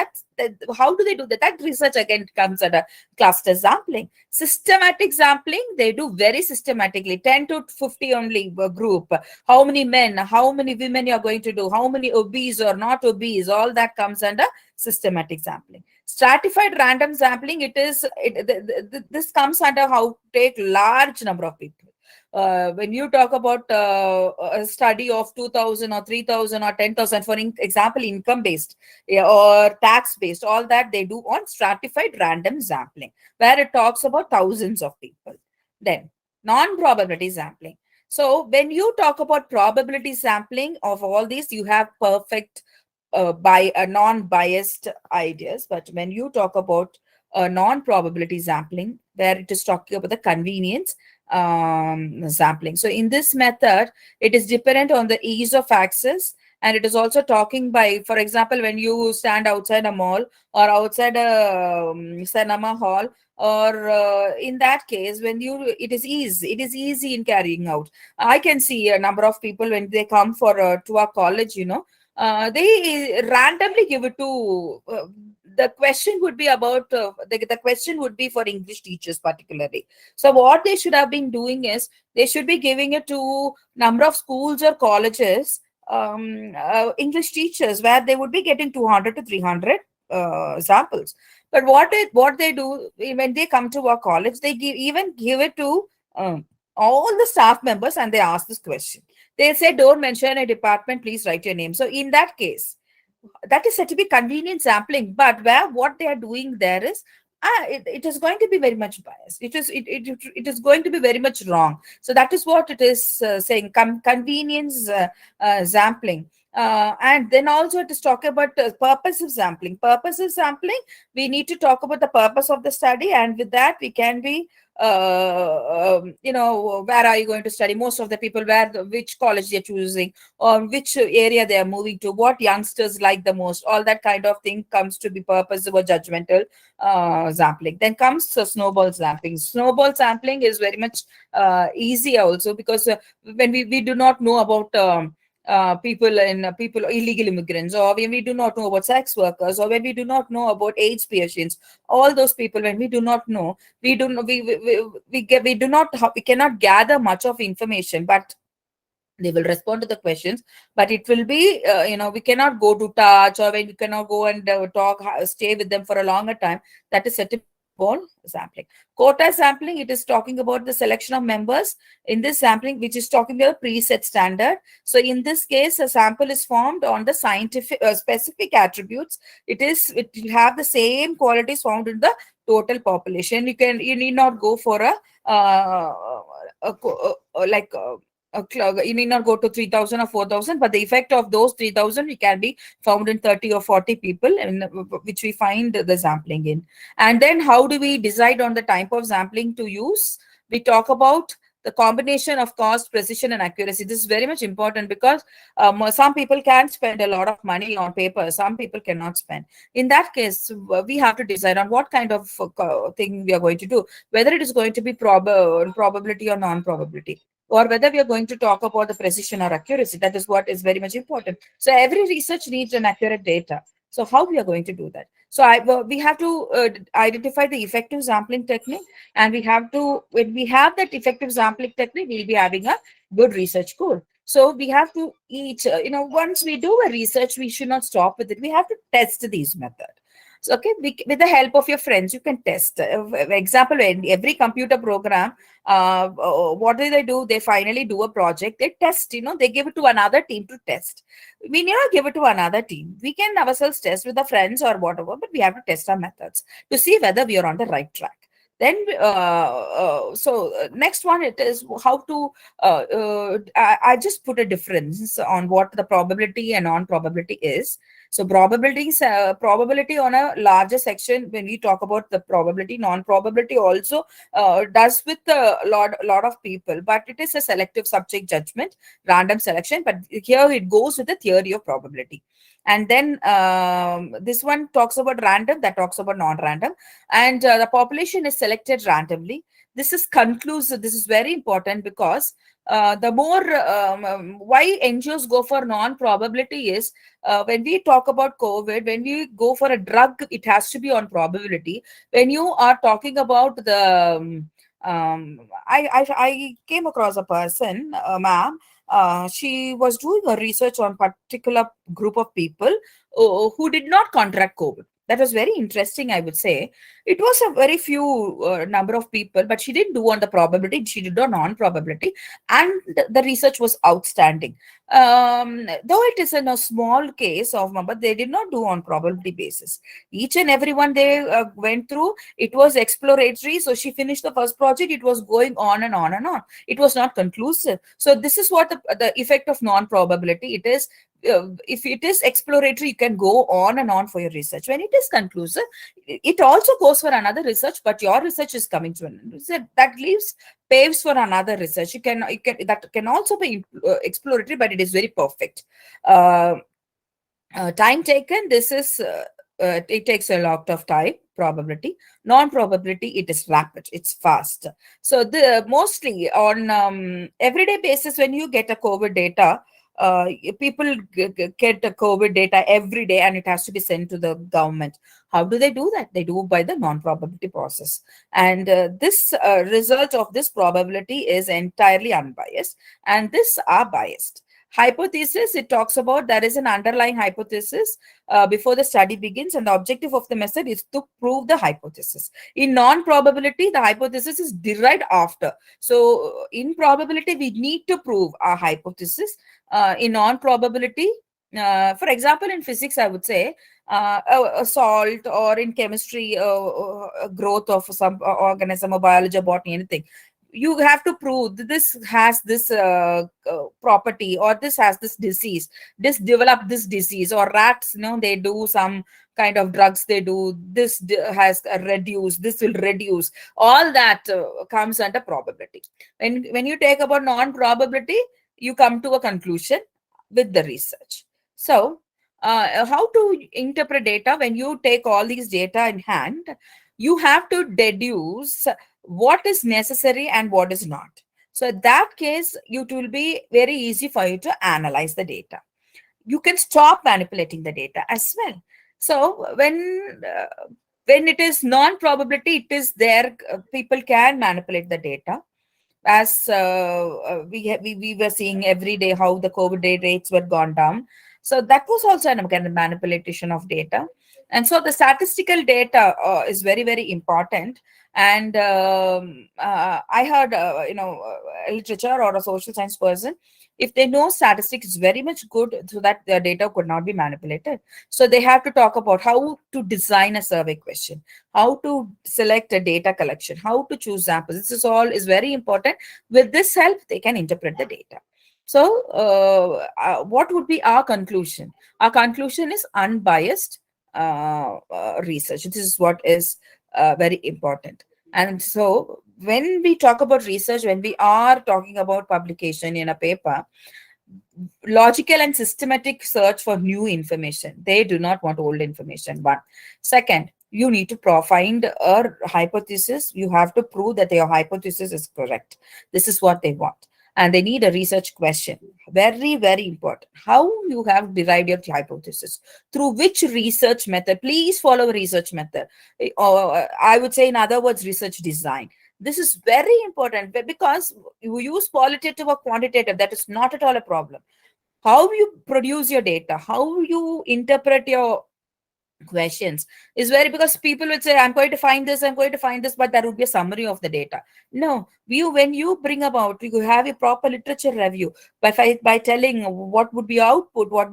How do they do that? That research again comes under cluster sampling. Systematic sampling, they do very systematically, 10 to 50 only group. How many men, how many women you are going to do, how many obese or not obese, all that comes under systematic sampling. Stratified random sampling, this comes under how to take large number of people. When you talk about a study of 2,000 or 3,000 or 10,000, for example, income based or tax based, all that they do on stratified random sampling, where it talks about thousands of people. Then non-probability sampling. So when you talk about probability sampling of all these, you have perfect by a non-biased ideas. But when you talk about non-probability sampling, where it is talking about the convenience sampling. So in this method, it is dependent on the ease of access, and it is also talking by, for example, when you stand outside a mall or outside a cinema hall, or in that case, when it is easy in carrying out. I can see a number of people when they come to our college, they randomly give it to the question would be about the question would be for English teachers particularly. So what they should have been doing is they should be giving it to number of schools or colleges, English teachers, where they would be getting 200 to 300 samples. But what they do when they come to our college, they give it to all the staff members and they ask this question. They say, don't mention a department, please write your name. So in that case, that is said to be convenient sampling, but where what they are doing there is it is going to be very much biased. It is going to be very much wrong. So that is what it is saying, convenience sampling. And then also it is talking about purposive sampling. Purposive sampling, we need to talk about the purpose of the study, and with that we can be where are you going to study? Most of the people, which college they're choosing, or which area they are moving to, what youngsters like the most, all that kind of thing comes to be purposive or judgmental sampling. Then comes snowball sampling. Snowball sampling is very much easy also, because when we do not know about people illegal immigrants, or when we do not know about sex workers, or when we do not know about AIDS patients, all those people, when we do not know, we cannot gather much of information, but they will respond to the questions, but it will be we cannot go to touch, or when we cannot go and talk, stay with them for a longer time. That is set ball sampling. Quota sampling, it is talking about the selection of members in this sampling, which is talking about preset standard. So in this case, a sample is formed on the scientific specific attributes. It will have the same qualities found in the total population. You need not go for you need not go to 3,000 or 4,000, but the effect of those 3,000 can be found in 30 or 40 people, which we find the sampling in. And then how do we decide on the type of sampling to use? We talk about the combination of cost, precision, and accuracy. This is very much important, because some people can spend a lot of money on paper, some people cannot spend. In that case, we have to decide on what kind of thing we are going to do, whether it is going to be probability or non-probability, or whether we are going to talk about the precision or accuracy. That is what is very much important. So every research needs an accurate data. So how we are going to do that? So we have to identify the effective sampling technique, and when we have that effective sampling technique, we'll be having a good research goal. So we have to once we do a research, we should not stop with it. We have to test these methods. So, okay, with the help of your friends, you can test. For example, in every computer program, what do? They finally do a project. They test, they give it to another team to test. We need not give it to another team. We can ourselves test with the friends or whatever, but we have to test our methods to see whether we are on the right track. Then, next one, it is how to, I just put a difference on what the probability and non-probability is. So probability on a larger section, when we talk about the probability, non-probability also does with a lot of people, but it is a selective subject judgment, random selection, but here it goes with the theory of probability. And then this one talks about random, that talks about non-random, and the population is selected randomly. This is conclusive. This is very important, because the more why NGOs go for non-probability is when we talk about COVID, when we go for a drug, it has to be on probability. When you are talking about the I came across a person, ma'am. She was doing a research on particular group of people who did not contract COVID. That was very interesting, I would say. It was a very few number of people, but she didn't do on the probability. She did on non-probability, and the research was outstanding. Though it is in a small case of, but they did not do on probability basis. Each and every one they went through, it was exploratory. So she finished the first project. It was going on and on and on. It was not conclusive. So this is what the effect of non-probability. It is, if it is exploratory, you can go on and on for your research. When it is conclusive, it also goes for another research, but your research is coming to an end. So that leaves paves for another research. That can also be exploratory, but it is very perfect. Time taken, this is it takes a lot of time. Probability. Non-probability, it is rapid, it's fast. So the mostly on everyday basis, when you get a COVID data, people get the COVID data every day, and it has to be sent to the government. How do they do that? They do by the non-probability process. And this result of this probability is entirely unbiased, and this are biased. Hypothesis, it talks about there is an underlying hypothesis before the study begins, and the objective of the method is to prove the hypothesis. In non-probability, the hypothesis is derived after. So in probability, we need to prove our hypothesis. In non-probability, for example, in physics, I would say a salt, or in chemistry, growth of some organism or biology or botany, anything. You have to prove that this has this property, or this has this disease, this develop this disease, or rats, they do some kind of drugs, they do this, has reduced, this will reduce. All that comes under probability. When you take about non-probability, you come to a conclusion with the research. So how to interpret data? When you take all these data in hand, you have to deduce what is necessary and what is not. So in that case, it will be very easy for you to analyze the data. You can stop manipulating the data as well. So when it is non-probability, it is there, people can manipulate the data. As we were seeing every day how the COVID rates were gone down. So that was also a kind of manipulation of data. And so the statistical data is very, very important. And I heard, a literature or a social science person, if they know statistics is very much good, so that the data could not be manipulated. So they have to talk about how to design a survey question, how to select a data collection, how to choose samples. This is all is very important. With this help, they can interpret the data. So what would be our conclusion? Our conclusion is unbiased research. This is what is very important. And so when we talk about research, when we are talking about publication in a paper, logical and systematic search for new information. They do not want old information. One. Second, you need to find a hypothesis. You have to prove that your hypothesis is correct. This is what they want. And they need a research question. Very, very important. How you have derived your hypothesis. Through which research method? Please follow a research method. Or I would say, in other words, research design. This is very important, because you use qualitative or quantitative. That is not at all a problem. How you produce your data, how you interpret your questions is very, because people would say, I'm going to find this, but there would be a summary of the data. No, when you bring about, you have a proper literature review by telling what would be output, where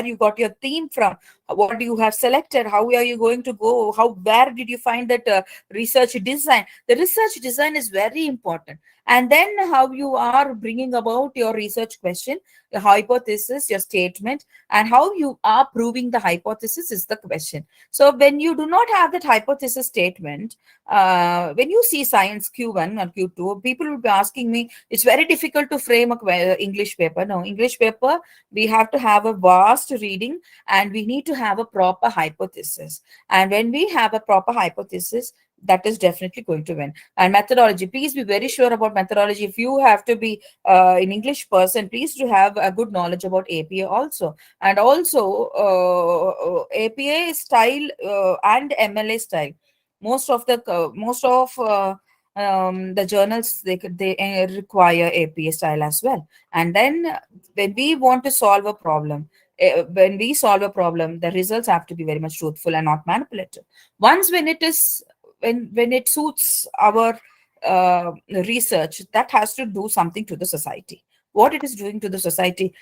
you got your theme from, what you have selected, how are you going to go, where did you find that research design. The research design is very important. And then how you are bringing about your research question, your hypothesis, your statement, and how you are proving the hypothesis is the question. So when you do not have that hypothesis statement, when you see science Q1 or Q2, people will be asking me, it's very difficult to frame a English paper. No, English paper, we have to have a vast reading, and we need to have a proper hypothesis. And when we have a proper hypothesis, that is definitely going to win. And methodology, please be very sure about methodology. If you have to be an English person, please do have a good knowledge about APA also. And also APA style and MLA style. Most of the journals, they require APA style as well. And then when we want to solve a problem, the results have to be very much truthful and not manipulative. Once when it suits our research, that has to do something to the society. What it is doing to the society,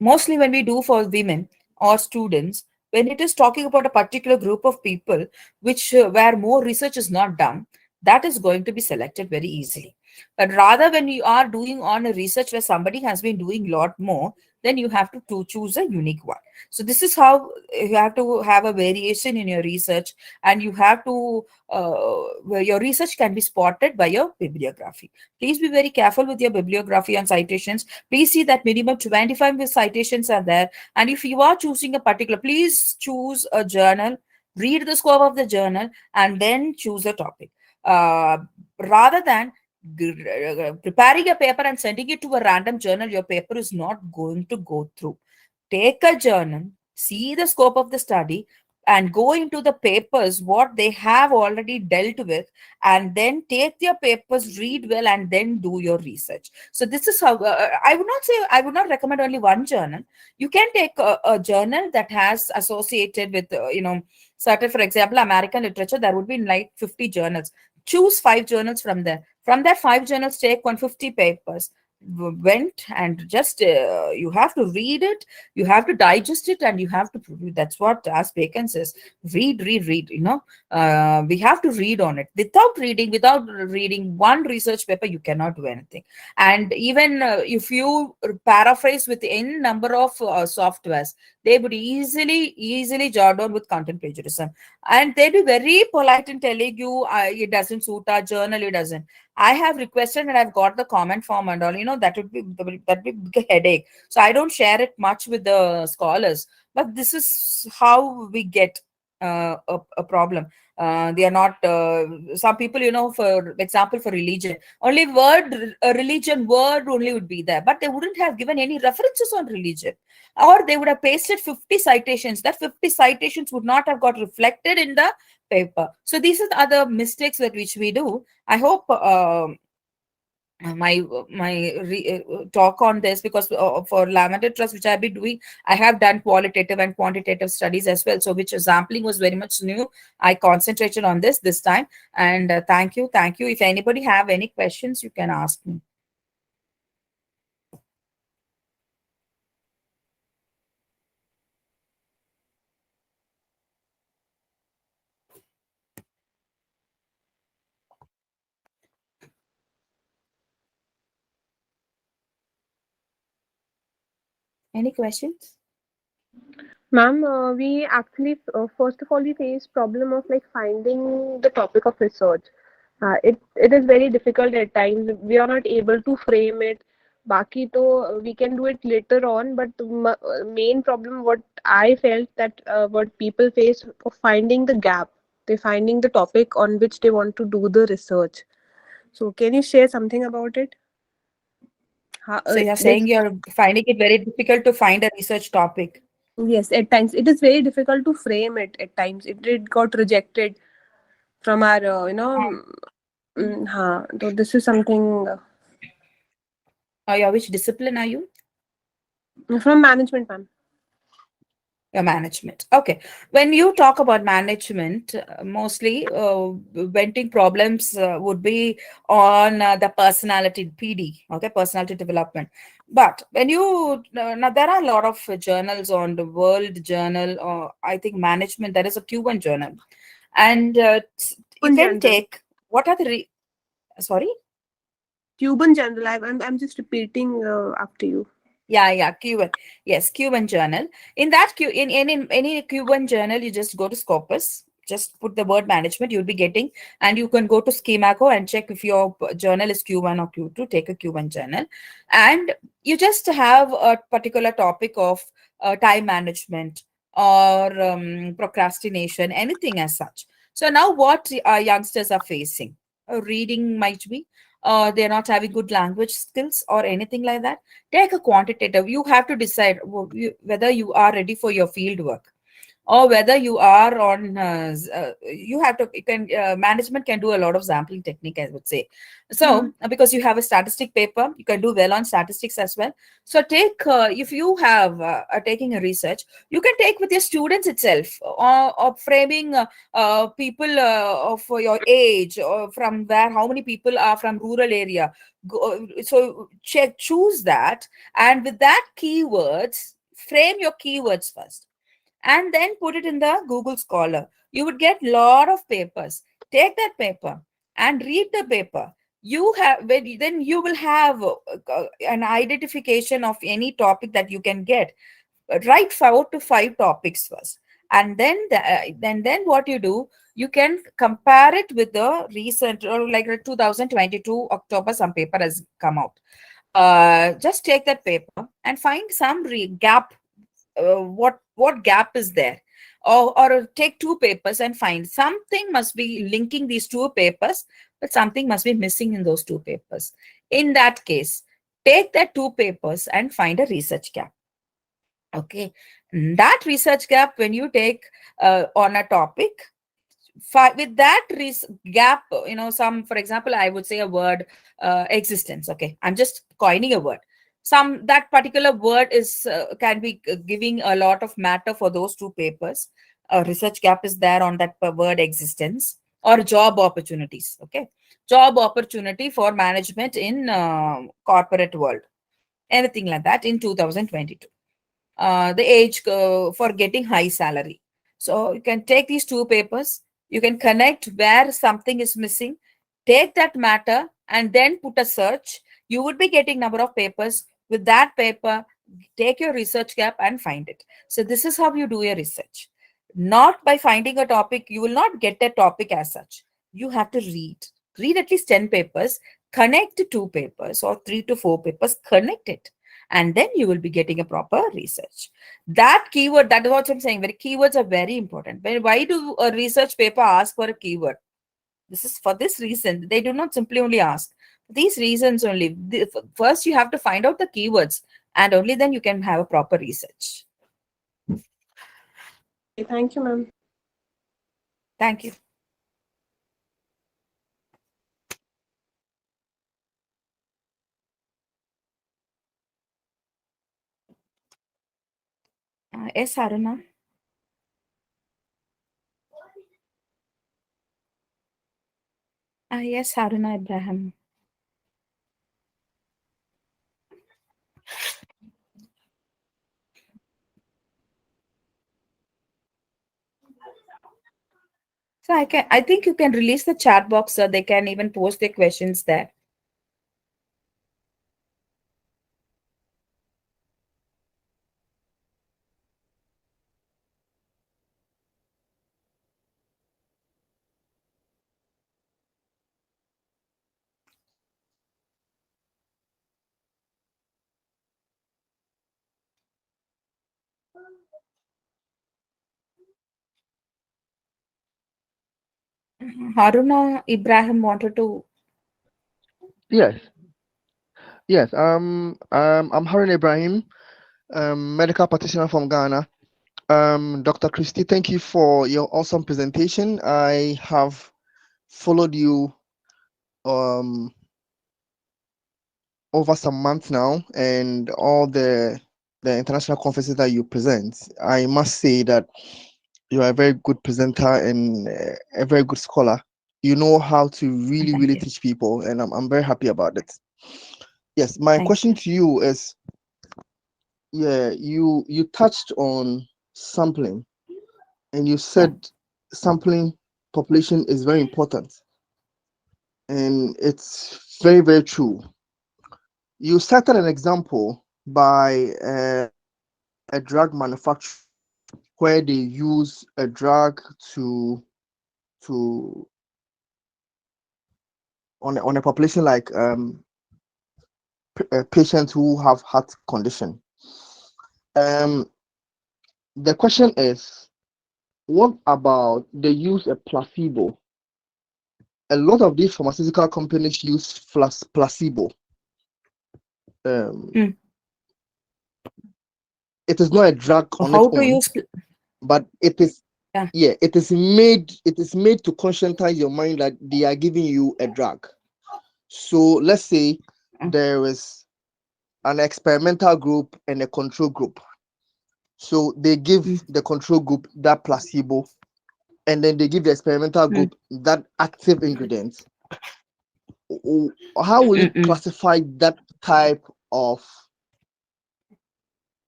mostly when we do for women or students, when it is talking about a particular group of people where more research is not done, that is going to be selected very easily. But rather, when you are doing on a research where somebody has been doing a lot more, then you have to choose a unique one. So this is how you have to have a variation in your research, and you have to your research can be spotted by your bibliography. Please be very careful with your bibliography and citations. Please see that minimum 25 citations are there. And if you are choosing a particular, please choose a journal, read the scope of the journal, and then choose a topic. Rather than preparing a paper and sending it to a random journal, your paper is not going to go through. Take a journal, see the scope of the study, and go into the papers what they have already dealt with, and then take their papers, read well, and then do your research. So this is how I would not recommend only one journal. You can take a journal that has associated with certain, for example, American literature. There would be like 50 journals. Choose 5 journals from there. From that 5 journals, take 150 papers. Went and just you have to read it, you have to digest it, and you have to prove it. That's what as Bacon says, read. We have to read on it. Without reading one research paper, you cannot do anything. And even if you paraphrase with any number of softwares, they would easily jot down with content plagiarism, and they'd be very polite in telling you it doesn't suit our journal, it doesn't. I have requested and I've got the comment form and all, that would be a headache. So I don't share it much with the scholars, but this is how we get a problem. They are not, some people, for example, for religion, only religion word only would be there, but they wouldn't have given any references on religion, or they would have pasted 50 citations. That 50 citations would not have got reflected in the paper. So these are the other mistakes that which we do. I hope my talk on this, because for Lavender Trust, which I've been doing, I have done qualitative and quantitative studies as well. So which sampling was very much new. I concentrated on this time. And thank you. If anybody have any questions, you can ask me. Any questions? Ma'am, we actually first of all we face problem of like finding the topic of research. It is very difficult at times. We are not able to frame it. Baki to we can do it later on, but the main problem what I felt that what people face of finding the gap, they finding the topic on which they want to do the research. So can you share something about it? So you're saying you're finding it very difficult to find a research topic. Yes, at times it is very difficult to frame it. At times it got rejected from our, so this is something Yeah, which discipline are you? from management, ma'am. Your management. Okay. When you talk about management, mostly venting problems would be on the personality PD, okay, personality development. But when you, now there are a lot of journals on the World Journal, or I think management, there is a Cuban journal. And you can Journal. take, what are the, sorry? Cuban Journal. I'm just repeating after you. Yeah, Cuban. Yes, Cuban journal. In that in any Cuban journal, you just go to Scopus, just put the word management, you'll be getting, and you can go to Schemaco and check if your journal is Q1 or Q2, take a Cuban journal. And you just have a particular topic of time management or procrastination, anything as such. So now what youngsters are facing, reading might be, they're not having good language skills or anything like that. Take a quantitative. You have to decide whether you are ready for your field work, or whether you are on you have to, you can management can do a lot of sampling technique, I would say. So because you have a statistic paper, you can do well on statistics as well. So take if you have taking a research, you can take with your students itself, or framing people of your age, or from where, how many people are from rural area. So choose that, and with that keywords, frame your keywords first, and then put it in the Google Scholar. You would get a lot of papers. Take that paper and read the paper. You have, then you will have an identification of any topic that you can get. Write 4 to 5 topics first, and then then what you do, you can compare it with the recent, or like 2022 October, some paper has come out. Just take that paper and find some gap. What gap is there, or take 2 papers and find something must be linking these 2 papers, but something must be missing in those 2 papers. In that case, take that 2 papers and find a research gap. Okay. That research gap, when you take on a topic, with that gap, some, for example, I would say a word, existence. Okay, I'm just coining a word. That particular word is can be giving a lot of matter for those two papers. A research gap is there on that word existence. Or job opportunities. Okay, job opportunity for management in corporate world, anything like that in 2022. The age for getting high salary. So you can take these two papers, you can connect where something is missing, take that matter and then put a search. You would be getting number of papers. With that paper, take your research gap and find it. So this is how you do your research. Not by finding a topic, you will not get a topic as such. You have to read at least 10 papers, connect 2 papers or 3 to 4 papers, connect it, and then you will be getting a proper research. That keyword, that is what I'm saying, keywords are very important. Why do a research paper ask for a keyword? This is for this reason. They do not simply only ask. For these reasons only. First, you have to find out the keywords, and only then you can have a proper research. Thank you, ma'am. Thank you. Yes, Haruna. Yes, Haruna Ibrahim. So I think you can release the chat box so they can even post their questions there. Haruna Ibrahim wanted to. Yes, yes. I'm Harun Ibrahim, medical practitioner from Ghana. Dr. Christie, thank you for your awesome presentation. I have followed you over some months now, and all the international conferences that you present. I must say that you are a very good presenter and a very good scholar. You know how to really, Thank really you. teach people, and I'm very happy about it. Yes, my Thank question you. to you is, yeah, you touched on sampling, and you said sampling population is very important, and it's very, very true. You cited an example by a drug manufacturer where they use a drug to on a population like patients who have heart condition. The question is, what about the use of placebo? A lot of these pharmaceutical companies use placebo. Mm. It is not a drug on How its to own, use? but it is Yeah. it is made to conscientize your mind that they are giving you a drug. So let's say there is an experimental group and a control group. So they give the control group that placebo, and then they give the experimental group that active ingredient. How will you classify that type of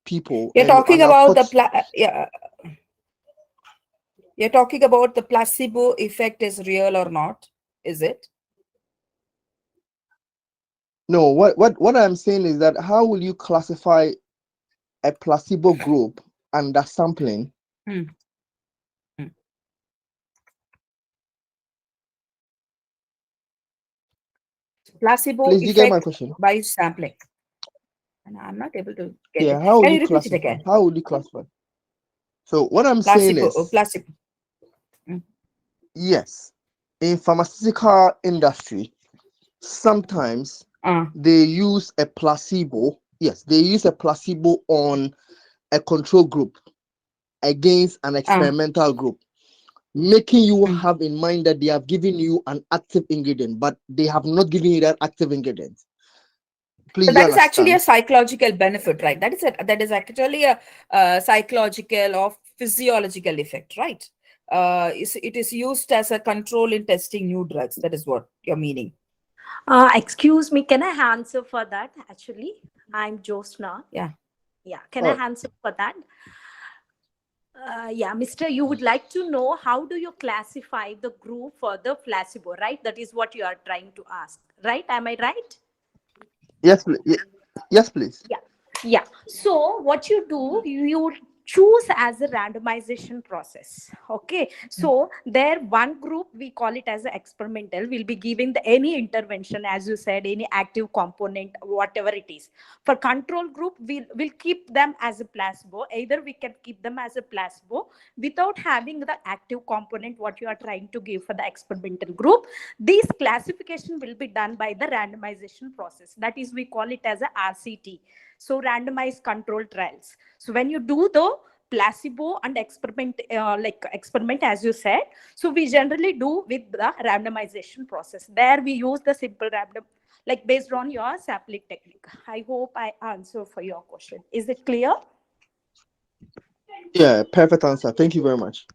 people? You're talking I've about taught, you're talking about the placebo effect is real or not, is it? no, what I'm saying is that how will you classify a placebo group under sampling? Placebo Please, you get my effect question? by sampling. And I'm not able to get Yeah, it. how will Can you you repeat it classify? again? How will you classify? So what I'm saying is, Placebo. yes, in pharmaceutical industry, sometimes they use a placebo. Yes, they use a placebo on a control group against an experimental group, making you have in mind that they have given you an active ingredient, but they have not given you that active ingredient. Please, But you that is actually a understand? psychological benefit, right? That is actually a psychological or physiological effect, right? It is used as a control in testing new drugs. That is what you're meaning. Excuse me, can I answer for that? Actually, I'm Josna. Yeah. Yeah, can I answer for that? Yeah, Mr. You would like to know how do you classify the group for the placebo, right? That is what you are trying to ask, right? Am I right? Yes, please. Yes, please. Yeah. So what you do, you choose as a randomization process. Okay. So there one group, we call it as an experimental, will be giving any intervention, as you said, any active component, whatever it is. For control group, we'll keep them as a placebo. Either we can keep them as a placebo without having the active component, what you are trying to give for the experimental group. This classification will be done by the randomization process. That is, we call it as a RCT. So randomized control trials. So when you do the placebo and experiment, experiment, as you said, so we generally do with the randomization process. There we use the simple random, like based on your sampling technique. I hope I answer for your question. Is it clear? Yeah, perfect answer. Thank you very much.